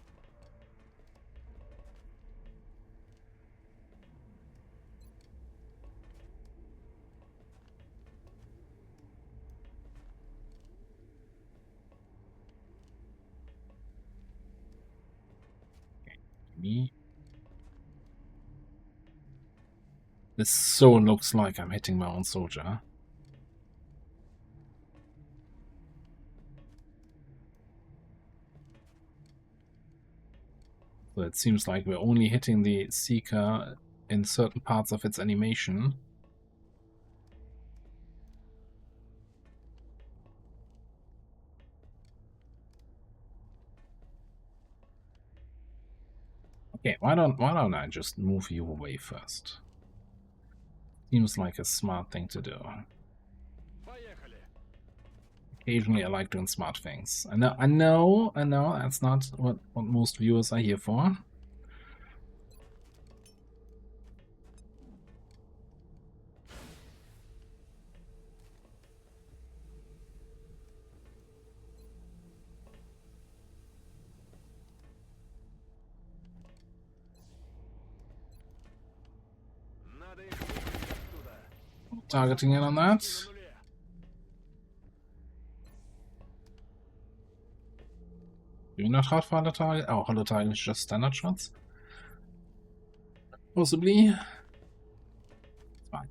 Me. This so looks like I'm hitting my own soldier. So it seems like we're only hitting the Seeker in certain parts of its animation. Okay, why don't I just move you away first? Seems like a smart thing to do. Поехали. Occasionally I like doing smart things. I know, that's not what most viewers are here for. Надо их выкинуть оттуда. Targeting in on that. На нуле. Do you not have hollow target? Oh, hollow target is just standard shots? Possibly. Fine.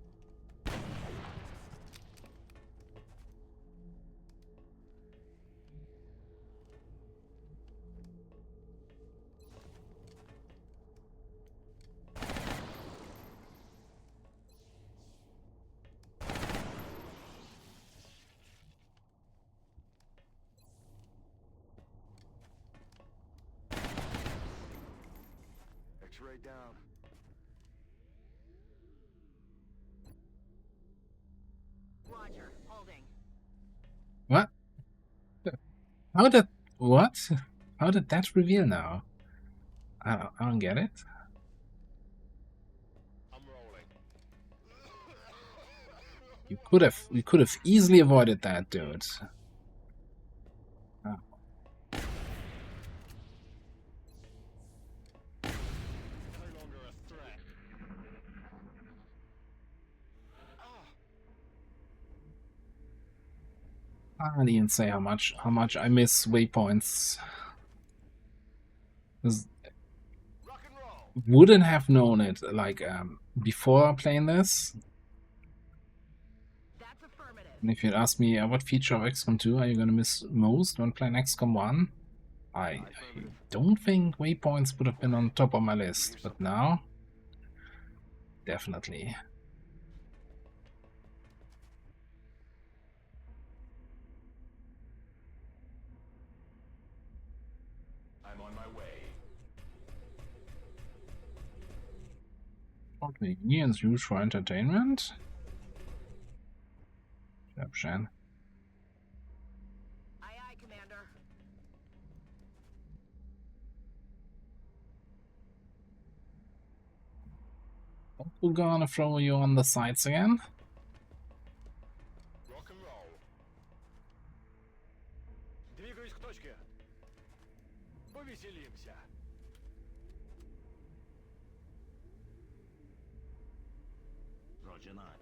X-ray down. Roger, holding. What? How did what? How did that reveal now? I don't get it. I'm rolling. We could have easily avoided that, dude. Oh. No longer a threat. I can't even say how much I miss waypoints. 'Cause Rock and roll. wouldn't have known it like before playing this. That's affirmative. And if you'd ask me what feature of XCOM 2 are you gonna miss most when playing XCOM 1, I don't think waypoints would have been on top of my list, but now definitely. I'm on my way. What minions used for entertainment? Perception. Aye, aye, Commander. We're gonna throw you on the sides again. Rock and roll. Двигаюсь к точке. Повеселимся. Roger that.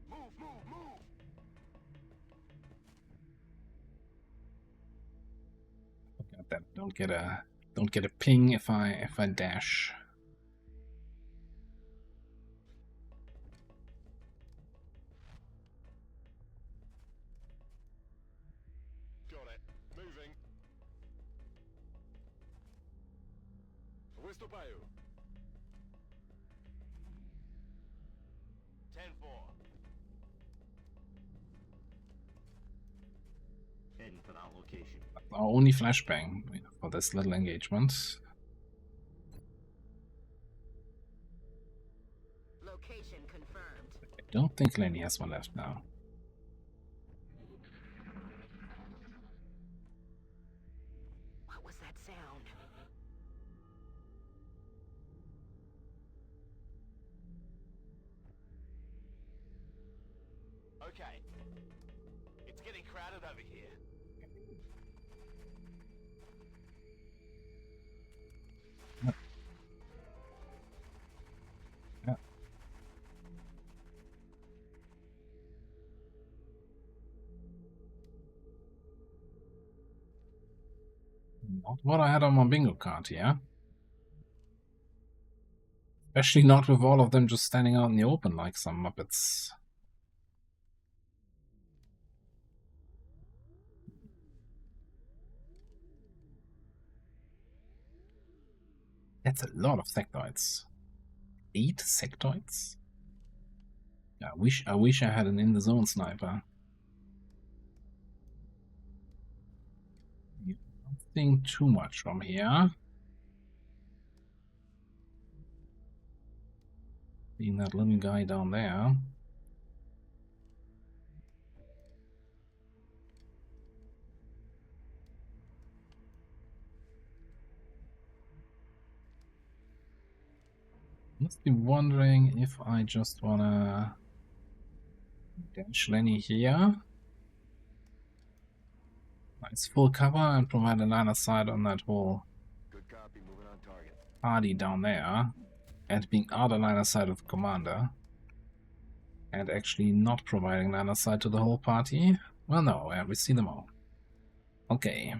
Move, move, move. Got that. Don't get a ping if I dash. Выступаю. 10-4. Heading for that location. Our only flashbang for this little engagement. Location confirmed. I don't think Lenny has one left now. What was that sound? Okay. It's getting crowded over here. Yeah. Not what I had on my bingo card here. Especially not with all of them just standing out in the open like some Muppets. That's a lot of sectoids. 8 sectoids? Yeah, I wish I had an in the zone sniper. Nothing too much from here. Seeing that little guy down there. Must be wondering if I just wanna dash Lenny here. Nice full cover and provide a line of sight on that whole Good copy. Moving on target. party down there. And being out of line of sight of the commander. And actually not providing line of sight to the whole party. Well, no, we see them all. Okay.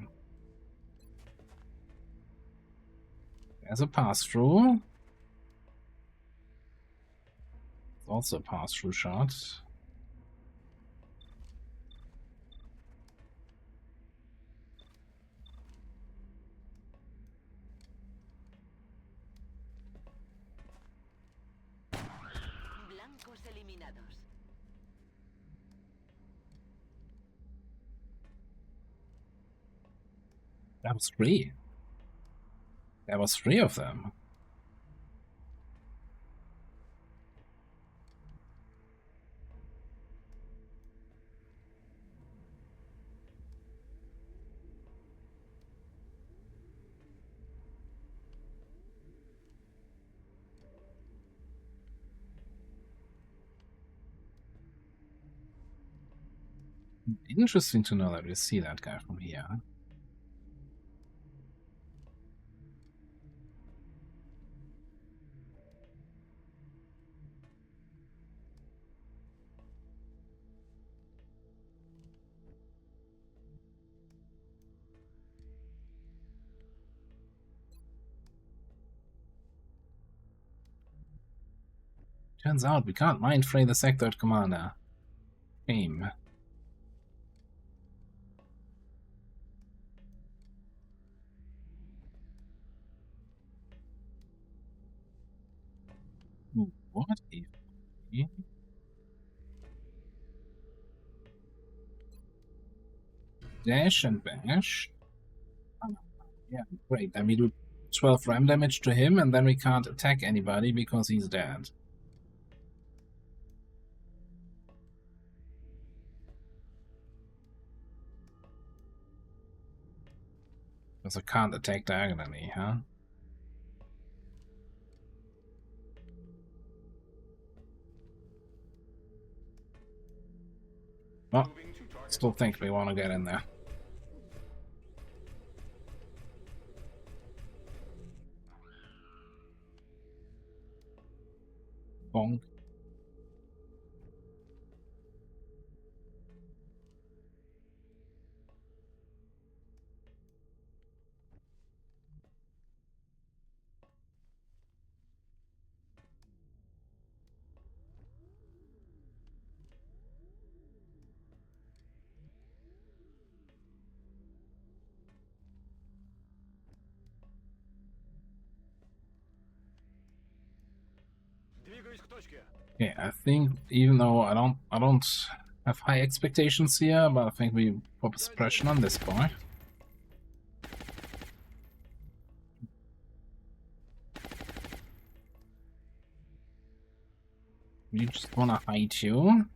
There's a pass-through. Also a pass-through shot. Blancos eliminados. That was 3. There was 3 of them. Interesting to know that we see that guy from here. Turns out we can't mind fray the sector commander. Shame. Ooh, what if we... dash and bash? Oh, yeah, great. Then we do 12 ram damage to him, and then we can't attack anybody because he's dead. Because I can't attack diagonally, huh? Well, still think we want to get in there. Bonk. I think even though I don't have high expectations here, but I think we pop a suppression on this boy. You just wanna hide you.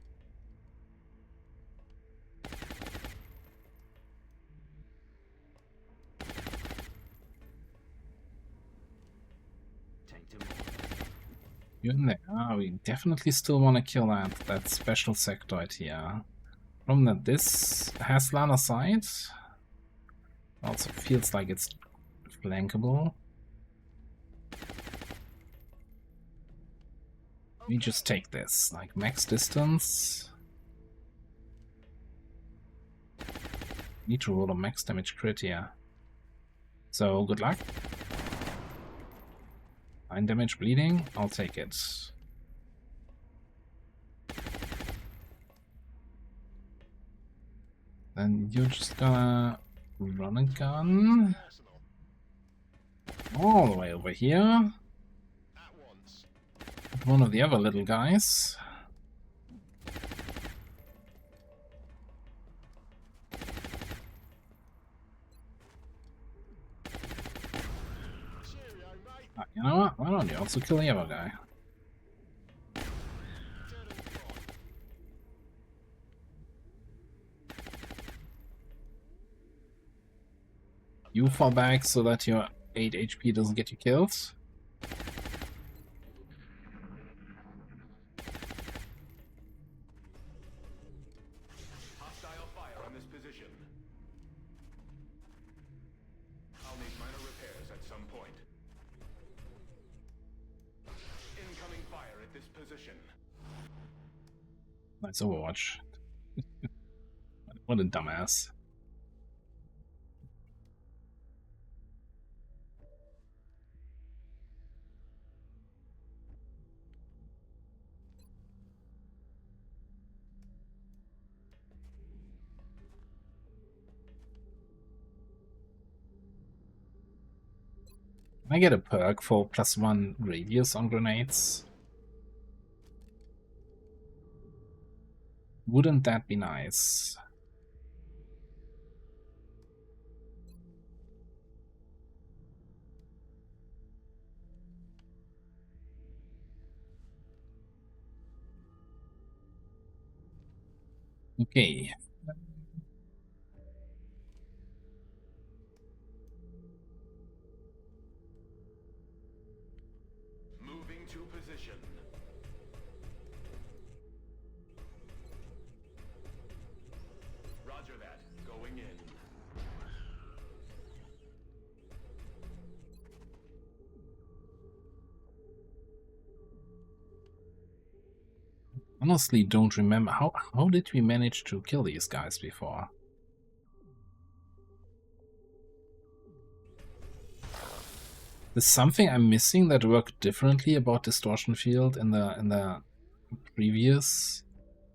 Time to move. You're in there. Ah, we definitely still wanna kill that special sectoid here. Problem that this has line of sight. Also feels like it's flankable. We just take this, like max distance. Need to roll a max damage crit here. So good luck. 9 damage bleeding, I'll take it. Then you're just gonna run a gun all the way over here. With one of the other little guys. Ah, you know what? Why don't you also kill the other guy? You fall back so that your 8 HP doesn't get you killed. Hostile fire on this position. I'll need minor repairs at some point. Incoming fire at this position. Nice Overwatch. What a dumbass. Can I get a perk for +1 radius on grenades? Wouldn't that be nice? Okay. Moving to position. Roger that. Going in. Honestly, don't remember how did we manage to kill these guys before? There's something I'm missing that worked differently about Distortion Field in the previous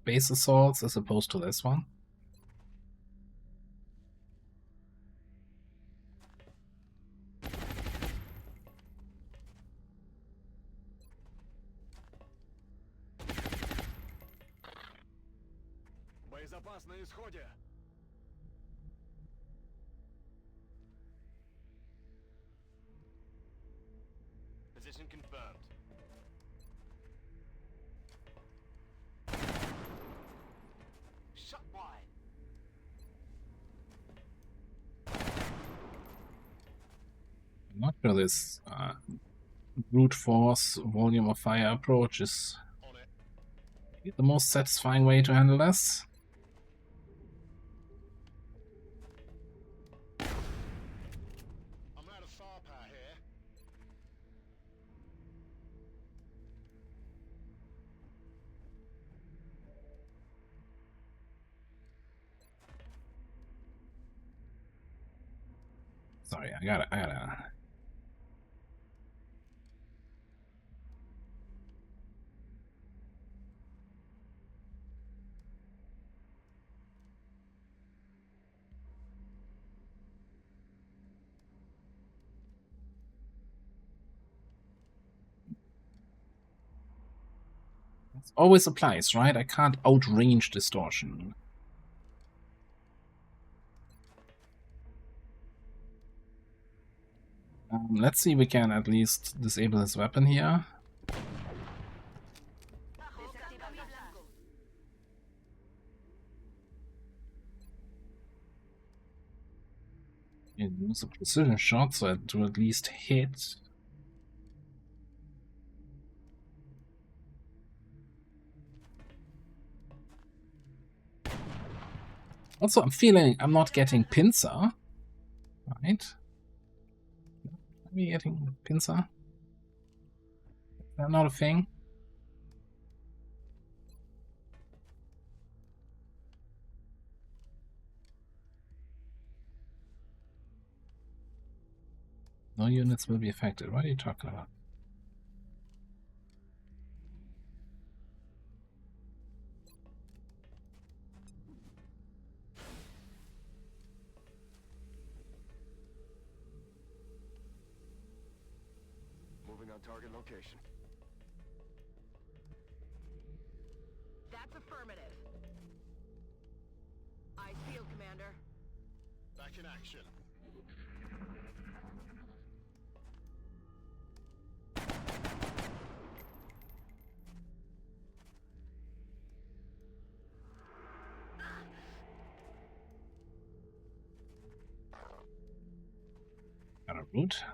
base assaults as opposed to this one. Боезапас на исходе. Position confirmed. Shot wide. I'm not sure this brute force volume of fire approach is On it. the most satisfying way to handle this. I'm out of firepower here. Sorry, I gotta. It always applies, right? I can't outrange distortion. Let's see if we can at least disable his weapon here. Desactivando blanco. Use a precision shot so to at least hit. Also, I'm feeling I'm not getting pincer. Right? Are we getting pincer? Is that not a thing? No units will be affected. What are you talking about? Moving on target location. That's affirmative. Eyes peeled, Commander. Back in action. Got a root.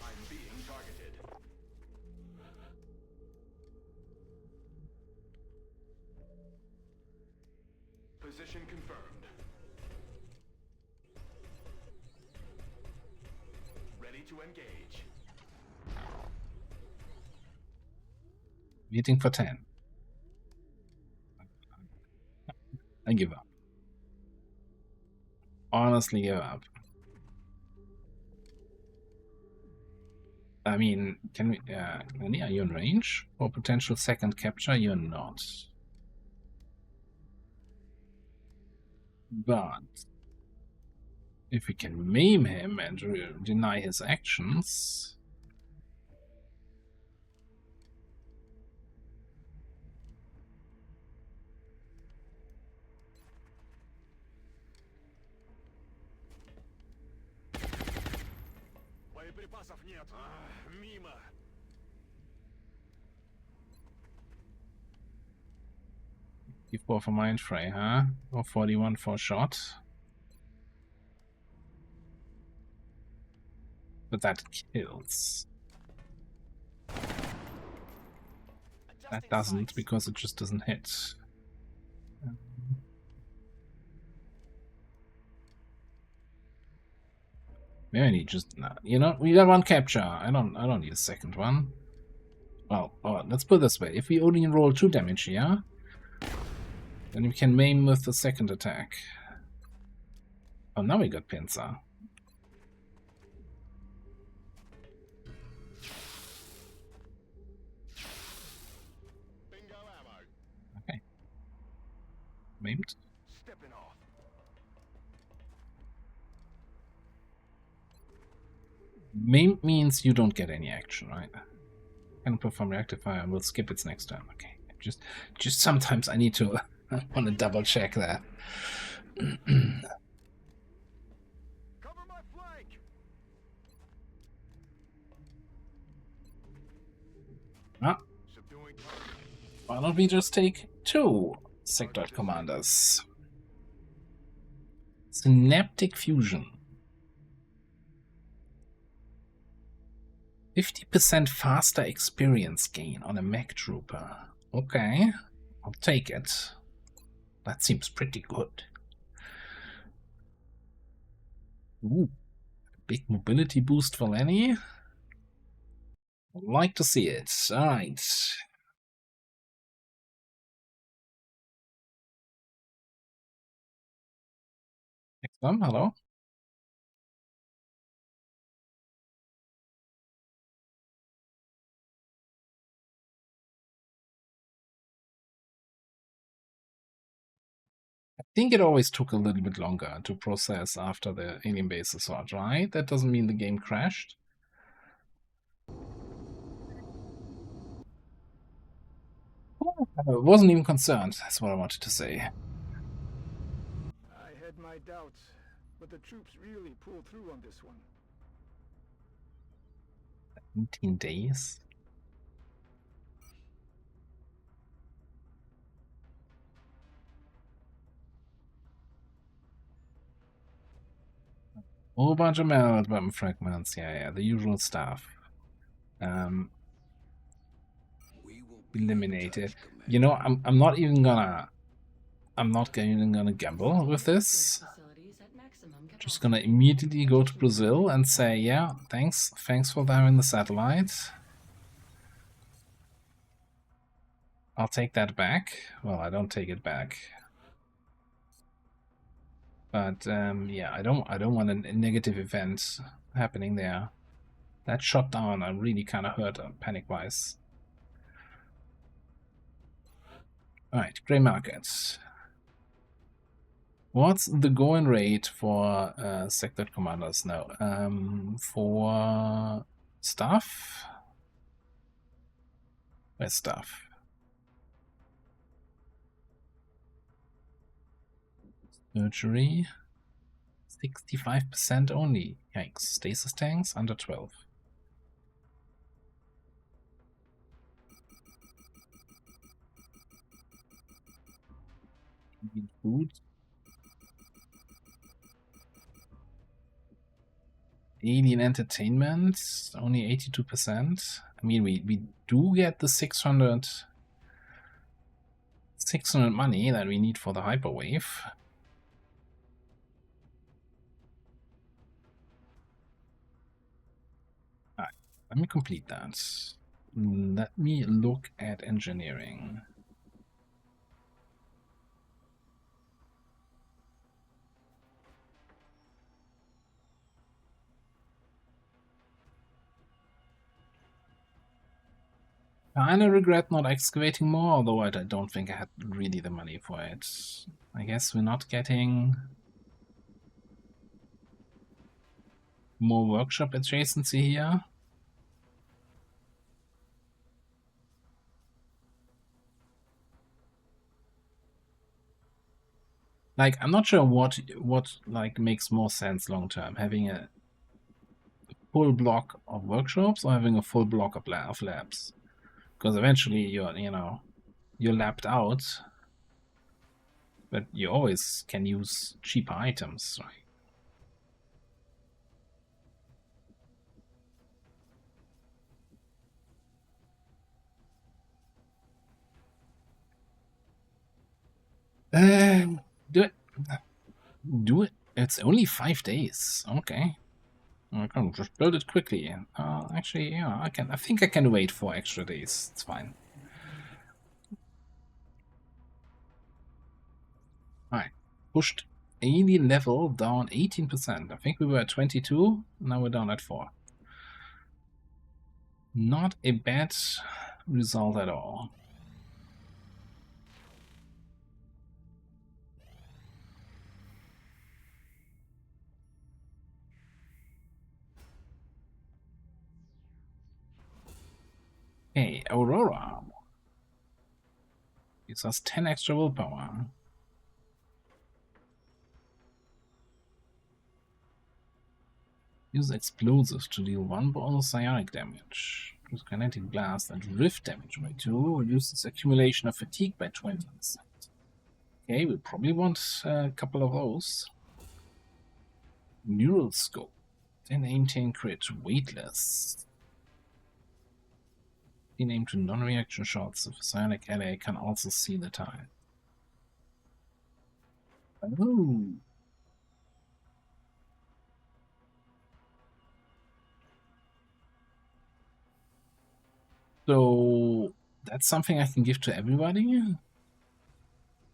I'm being targeted. Position confirmed. Ready to engage. Waiting for 10. I give up. Honestly give up. I mean, can we... Lenny, are you in range? For potential second capture, you're not. But... if we can maim him and deny his actions... Боеприпасов нет. Мимо. P4 for Mind Fray, huh? Or 41 for shot. But that kills. That doesn't, because it just doesn't hit. Maybe I need just, you know, we got one capture. I don't need a second one. Well, let's put it this way: if we only roll 2 damage here, then we can maim with the second attack. Oh, now we got pincer. Bingo ammo. Okay. Maimed. Stepping off. Maimed means you don't get any action, right? Can perform reactive fire and we'll skip its next turn. Okay. Just sometimes I need to I want to double check that. Cover my flank. Ah, Subduing. why don't we just take 2 sectoid commanders? Synaptic fusion. 50% faster experience gain on a mech trooper. Okay, I'll take it. That seems pretty good. Ooh, big mobility boost for Lenny. I'd like to see it. Alright. Next one, hello. I think it always took a little bit longer to process after the alien base assault, right? That doesn't mean the game crashed. I wasn't even concerned, that's what I wanted to say. I had my doubts, but the troops really pulled through on this one. 18 days? Whole bunch of meld weapon fragments, yeah, the usual stuff. Eliminated. You know, I'm not even gonna gamble with this. Just gonna immediately go to Brazil and say, yeah, thanks for having the satellite. I'll take that back. Well, I don't take it back. But yeah, I don't want a negative event happening there. That shot down, I really kind of hurt panic-wise. Alright, gray markets. What's the going rate for sector commanders now? For staff? Where's staff? Surgery. 65% only. Yikes. Stasis tanks under 12. Food. Alien entertainment, only 82%. I mean, we do get the 600 money that we need for the hyperwave. Alright, let me complete that. Let me look at engineering. I kinda regret not excavating more, although I don't think I had really the money for it. I guess we're not getting more workshop adjacency here. Like, I'm not sure what like makes more sense long term, having a full block of workshops or having a full block of labs. Because eventually you're lapped out, but you always can use cheaper items, right? Do it. It's only 5 days. Okay. I can just build it quickly. Actually, yeah, I think I can wait 4 extra days. It's fine. Alright. Pushed alien level down 18%. I think we were at 22. Now we're down at 4. Not a bad result at all. Hey, Aurora. Gives us 10 extra willpower. Use explosives to deal 1 bonus psionic damage. Use kinetic blast and rift damage by 2. Reduce its accumulation of fatigue by 20%. Okay, we probably want a couple of those. Neural scope. 10 aim 10 crit. Weightless. Aim to non-reaction shots. If a psionic ally can also see the target. Oh. So that's something I can give to everybody?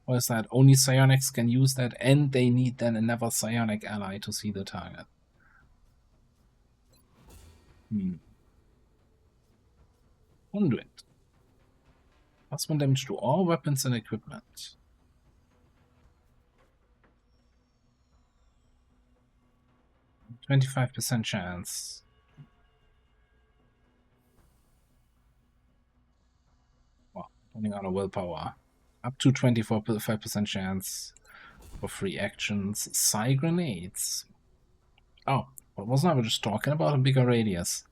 Or is that only psionics can use that and they need then another psionic ally to see the target? Conduit. +1 damage to all weapons and equipment. 25% chance. Well, depending on a willpower. Up to 24% chance for free actions. Psi grenades. Oh, what wasn't I just talking about? A bigger radius.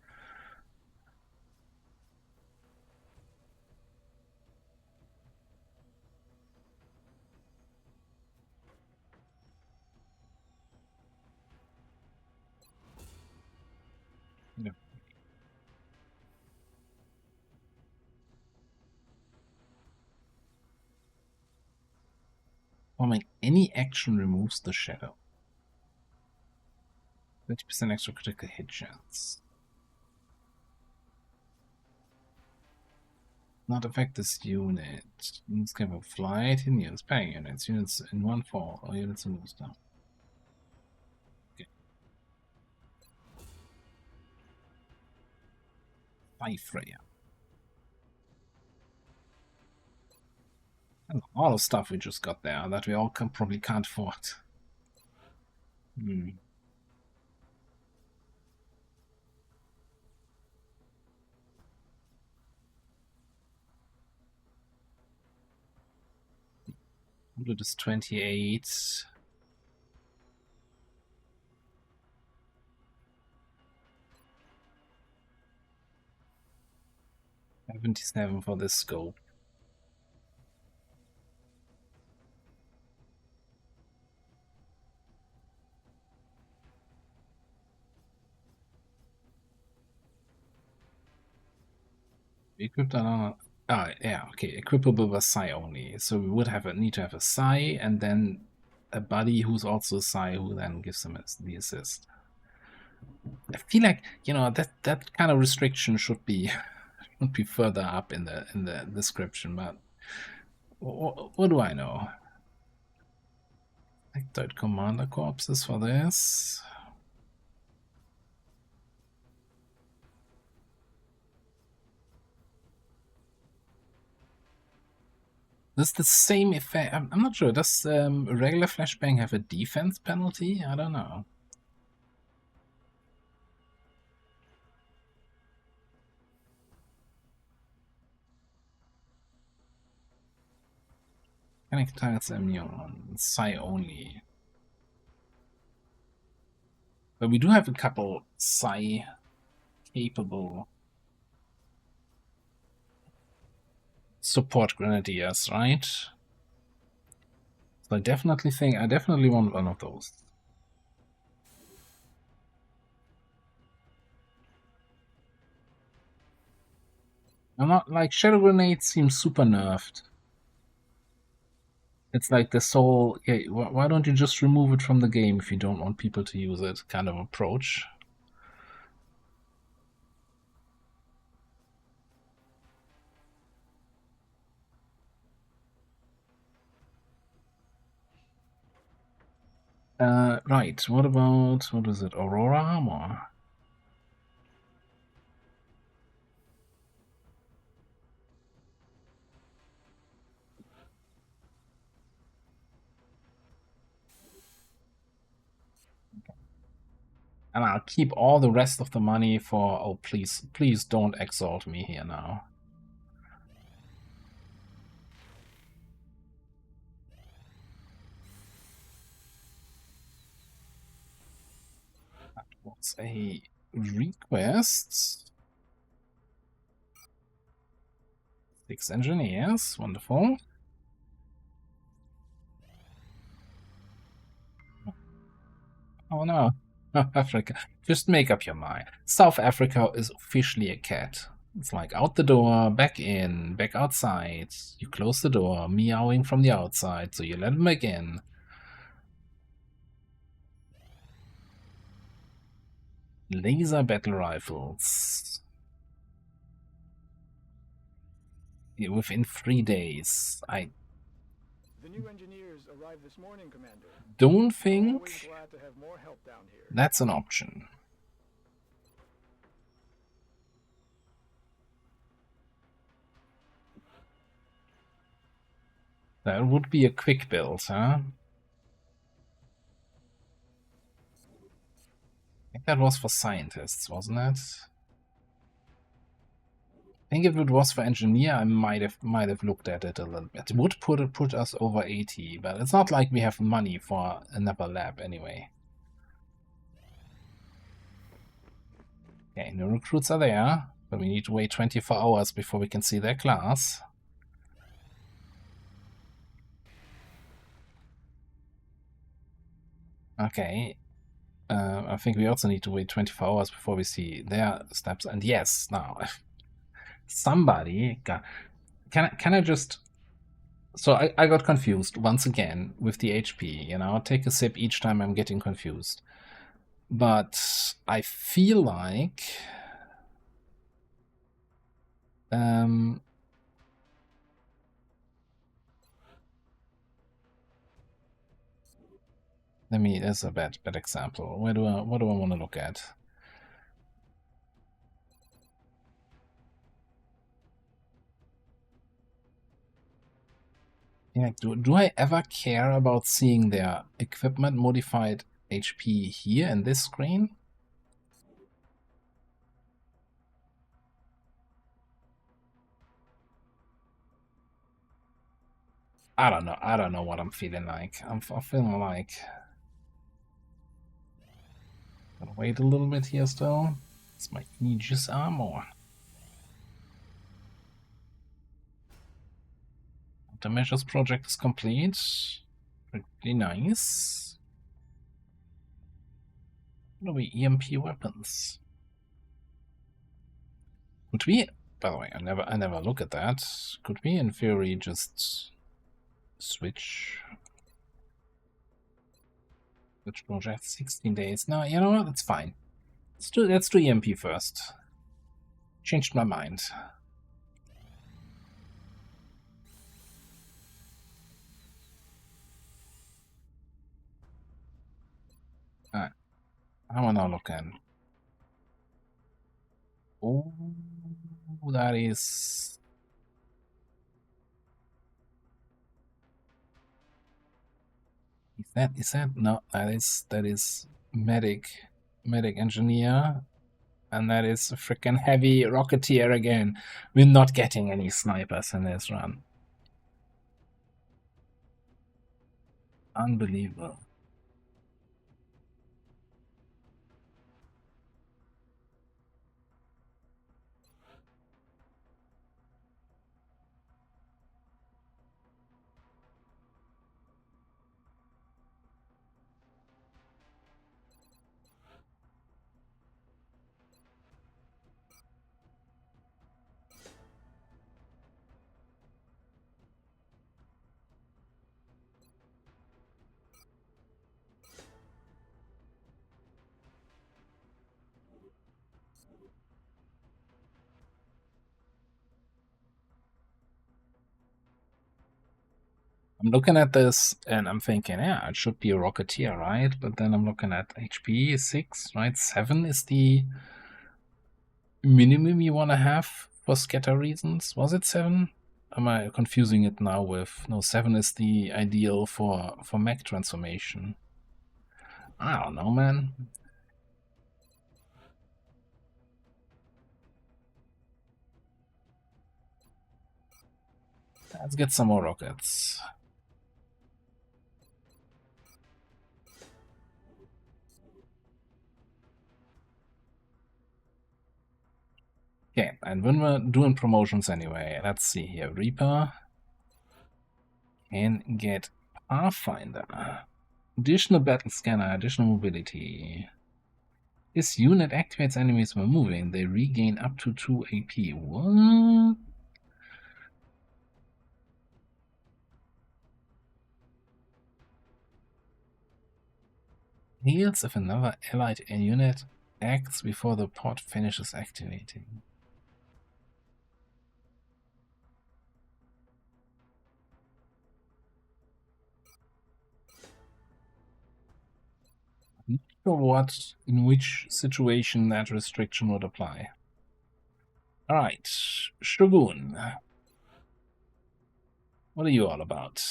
Yeah. Performing any action removes the shadow. 30% extra critical hit chance. Not affect this unit. Units can have flight, hidden units, paying units, units in one fall, or units in moves down. Okay. Freya. And all the stuff we just got there that we all probably can't afford. Hmm. It is 28. 77 for this scope. Equipped on. Ah, yeah, okay. Equipable with Psi only. So we would need to have a Psi and then a buddy who's also a Psi who then gives them the assist. I feel like, you know, that kind of restriction should be further up in the description, but what do I know? Actoid commander corpses for this. This is the same effect. I'm not sure. Does a regular flashbang have a defense penalty? I don't know. Connect targets immune. Psi only. But we do have a couple Psi capable support grenadiers, right? So I definitely want one of those. I'm not like shadow grenades seem super nerfed. It's like this whole, yeah, why don't you just remove it from the game if you don't want people to use it kind of approach. Right, what is it, Aurora Armor? And I'll keep all the rest of the money for, oh, please don't exalt me here now. That was a request. 6 engineers, wonderful. Oh no. Africa. Just make up your mind. South Africa is officially a cat. It's like out the door, back in, back outside. You close the door, meowing from the outside, so you let him back in. Laser battle rifles. Yeah, within 3 days. The new engineers arrived this morning, Commander. Don't think Always glad to have more help down here. that's an option. That would be a quick build, huh? think that was for scientists, wasn't it? I think if it was for engineer, I might have looked at it a little bit. It would put us over 80, but it's not like we have money for another lab anyway. Okay, new recruits are there, but we need to wait 24 hours before we can see their class. Okay. I think we also need to wait 24 hours before we see their steps. And yes, now somebody got. Can I just? So I got confused once again with the HP. You know, take a sip each time I'm getting confused. But I feel like there's a bad example. What do I want to look at? Yeah, do I ever care about seeing their equipment modified HP here in this screen? I don't know. I don't know what I'm feeling like. I'm feeling like. Gonna wait a little bit here still. This might need just armor. The measures project is complete. Pretty nice. What are we? EMP weapons. Could we? By the way, I never look at that. Could we, in theory, just switch project 16 days? No, you know what? That's fine. Let's do EMP first. Changed my mind. Alright. How am I now looking? Oh, that is. Is that no? That is medic engineer, and that is a freaking heavy rocketeer again. We're not getting any snipers in this run. Unbelievable. I'm looking at this and I'm thinking, yeah, it should be a rocketeer, right? But then I'm looking at HP 6, right? 7 is the minimum you want to have for scatter reasons. Was it 7? Am I confusing it now with... No, 7 is the ideal for mech transformation. I don't know, man. Let's get some more rockets. Okay, and when we're doing promotions anyway, let's see here. Reaper can get Pathfinder. Additional battle scanner, additional mobility. This unit activates enemies while moving. They regain up to 2 AP. What? Heals if another allied unit acts before the pod finishes activating. I'm not sure in which situation that restriction would apply. Alright, Shogun. What are you all about?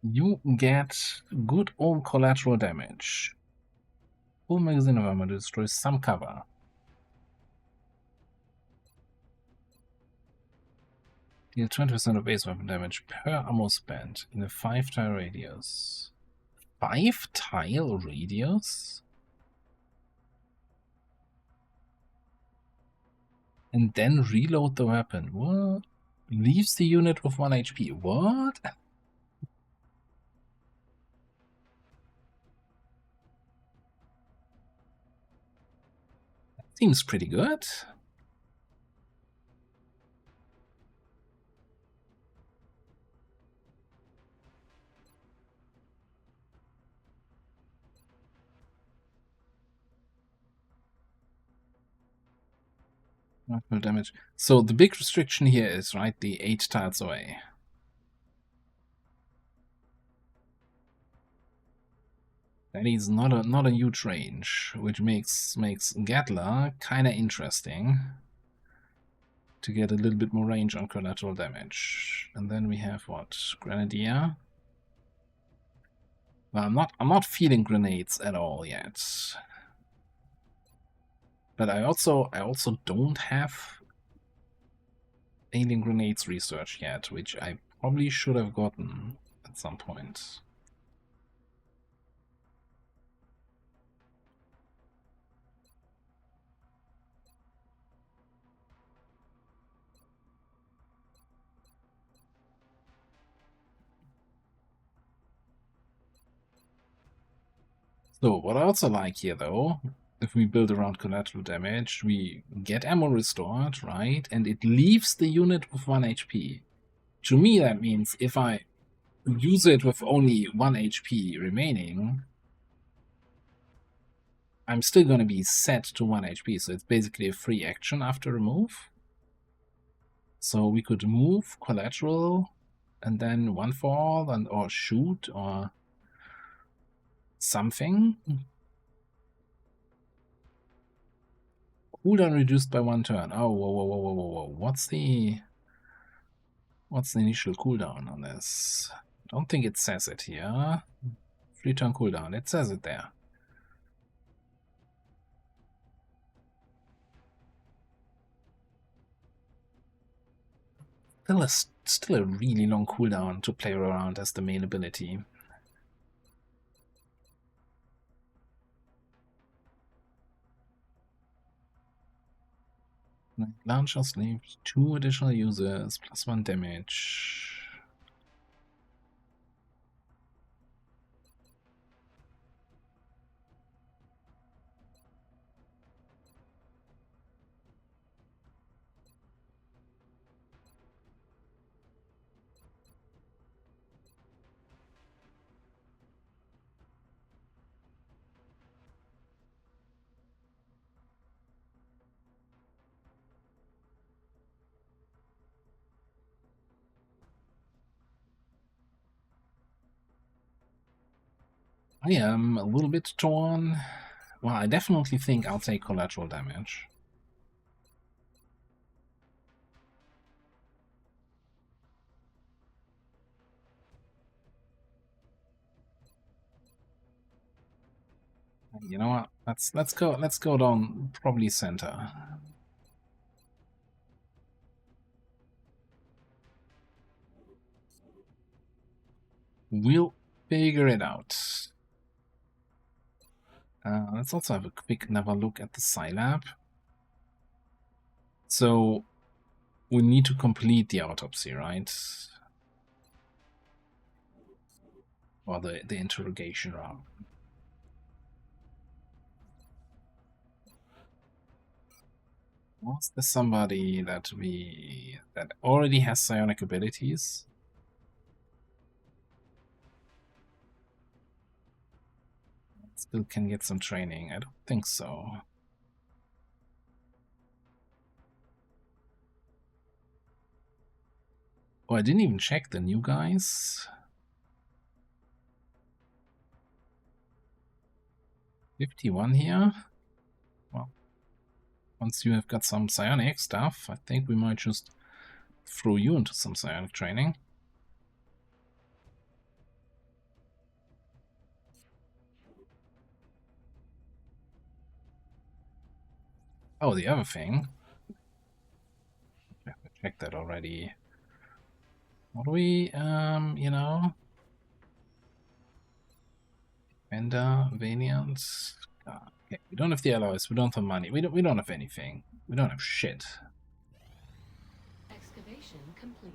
You get good old collateral damage. Full magazine of armor destroys some cover. Deal 20% of base weapon damage per ammo spent in a 5-tile radius. 5-tile radius? And then reload the weapon. What? Leaves the unit with 1 HP. What? That seems pretty good. Multiple damage. So the big restriction here is, right, the 8 tiles away. That is not a huge range, which makes Gatler kinda interesting to get a little bit more range on collateral damage. And then we have what? Grenadier. Well, I'm not feeling grenades at all yet. But I also don't have alien grenades research yet, which I probably should have gotten at some point. So what I also like here, though, if we build around collateral damage, we get ammo restored, right? And it leaves the unit with 1 HP. To me, that means if I use it with only 1 HP remaining, I'm still going to be set to 1 HP. So it's basically a free action after a move. So we could move collateral and then 1 fall and or shoot or something. Cooldown reduced by 1 turn. Oh, whoa. What's the initial cooldown on this? I don't think it says it here. 3 turn cooldown. It says it there. Still a really long cooldown to play around as the main ability. Launchers leave 2 additional users plus 1 damage. I am a little bit torn. Well, I definitely think I'll take collateral damage. You know what? Let's go down probably center. We'll figure it out. Let's also have a quick another look at the Scilab. So we need to complete the autopsy, right? Or the interrogation round. Was there somebody that already has psionic abilities? Still can get some training. I don't think so. Oh, I didn't even check the new guys. 51 here. Well, once you have got some psionic stuff, I think we might just throw you into some psionic training. Oh, the other thing. I have to check that already. What do we, you know? Vendor, variants. Okay, we don't have the alloys, we don't have money, we don't have anything. We don't have shit. Excavation complete.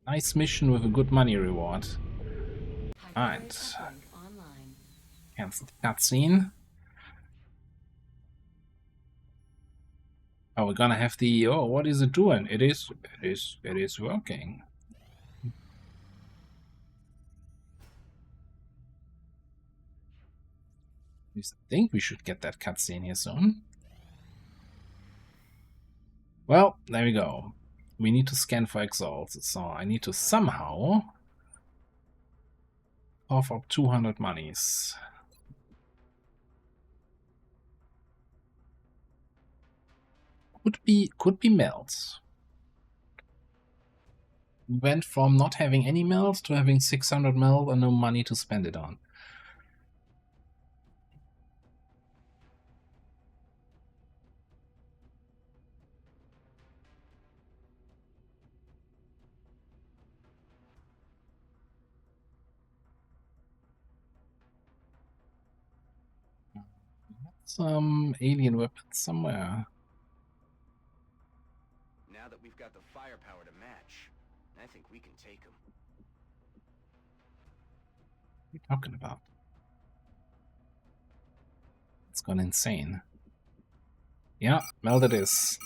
Nice mission with a good money reward. Alright. Uplink online. Cancel the cutscene. Oh, we're gonna have the... Oh, what is it doing? It is working. I think we should get that cutscene here soon. Well, there we go. We need to scan for exalts, so I need to somehow cough up 200 monies. Could be melts. We went from not having any melt to having 600 melt and no money to spend it on. Some alien weapons somewhere. Now that we've got the firepower to match, I think we can take them. What are you talking about? It's gone insane. Yeah, melt it is.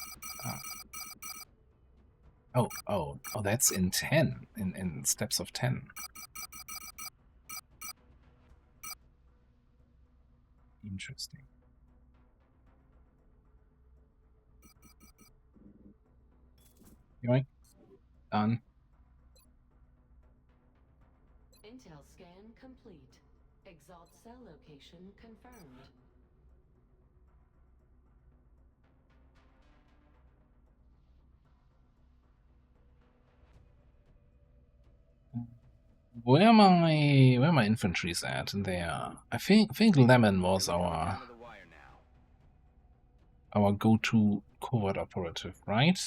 Oh, that's in 10, in steps of 10. Interesting. Yoink. Done. Intel scan complete. Exalt cell location confirmed. Where my infantry's at? There. I think Lemon was our go-to covert operative, right?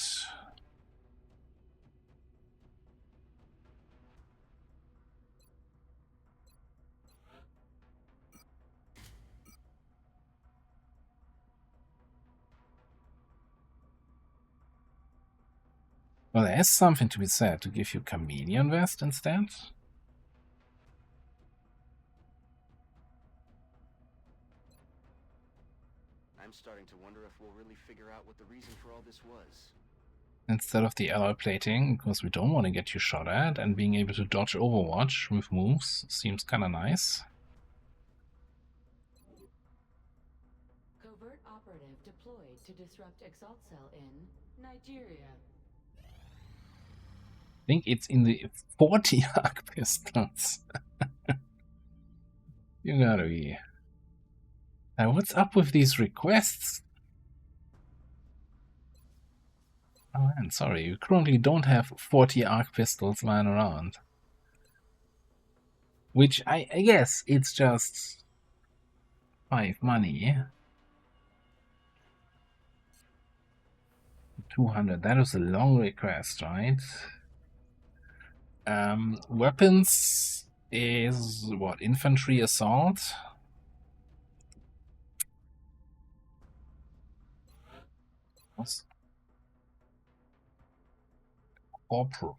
Well, there's something to be said to give you Chameleon Vest instead. I'm starting to wonder if we'll really figure out what the reason for all this was. Instead of the alloy plating, because we don't want to get you shot at, and being able to dodge Overwatch with moves seems kinda nice. Covert operative deployed to disrupt Exalt cell in Nigeria. I think it's in the 40 arc pistols. You gotta be. Now, what's up with these requests? Oh man, sorry, you currently don't have 40 arc pistols lying around. Which I guess it's just 5 money. 200, that was a long request, right? Weapons is what? Infantry assault? Corporal.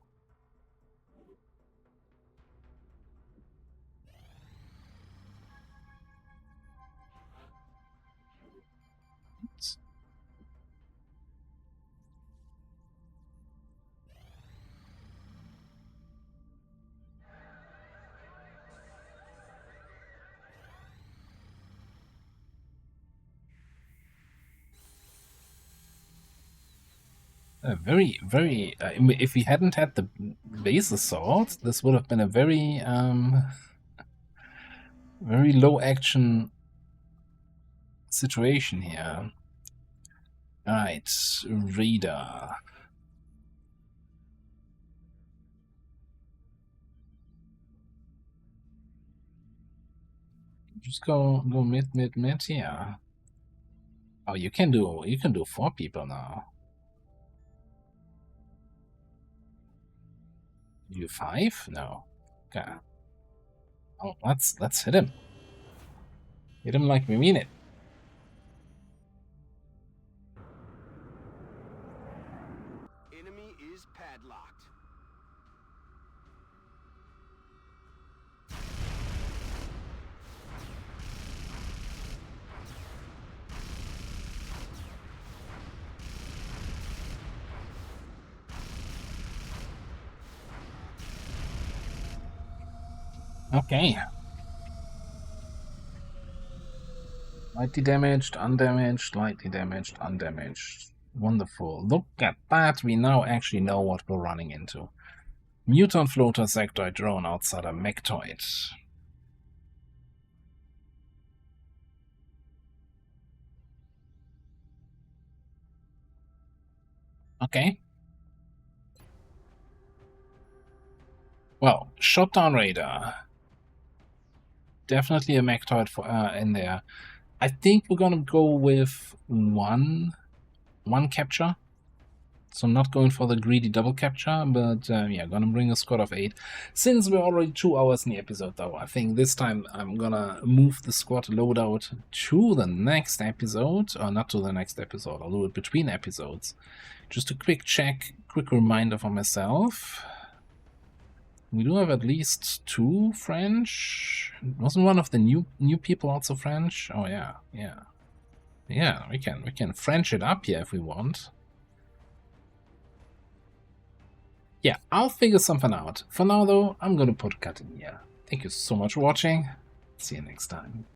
Very, if we hadn't had the base assault, this would have been a very, very low action situation here. Alright, radar. Just go mid, yeah. Oh, you can do 4 people now. You 5? No. Okay. Oh, let's hit him. Hit him like we mean it. Enemy is padlocked. Okay. Lightly damaged, undamaged, lightly damaged, undamaged. Wonderful. Look at that. We now actually know what we're running into. Mutant floater sectoid drone outside a mechtoid. Okay. Well, shotdown radar. Definitely a mechtoid for, in there. I think we're gonna go with one capture. So I'm not going for the greedy double capture, but yeah, gonna bring a squad of 8. Since we're already 2 hours in the episode though, I think this time I'm gonna move the squad loadout to the next episode, or not to the next episode, I'll do it between episodes. Just a quick check, quick reminder for myself. We do have at least 2 French. Wasn't one of the new people also French? Oh yeah. Yeah, we can French it up here if we want. Yeah, I'll figure something out. For now though, I'm gonna put a cut in here. Thank you so much for watching. See you next time.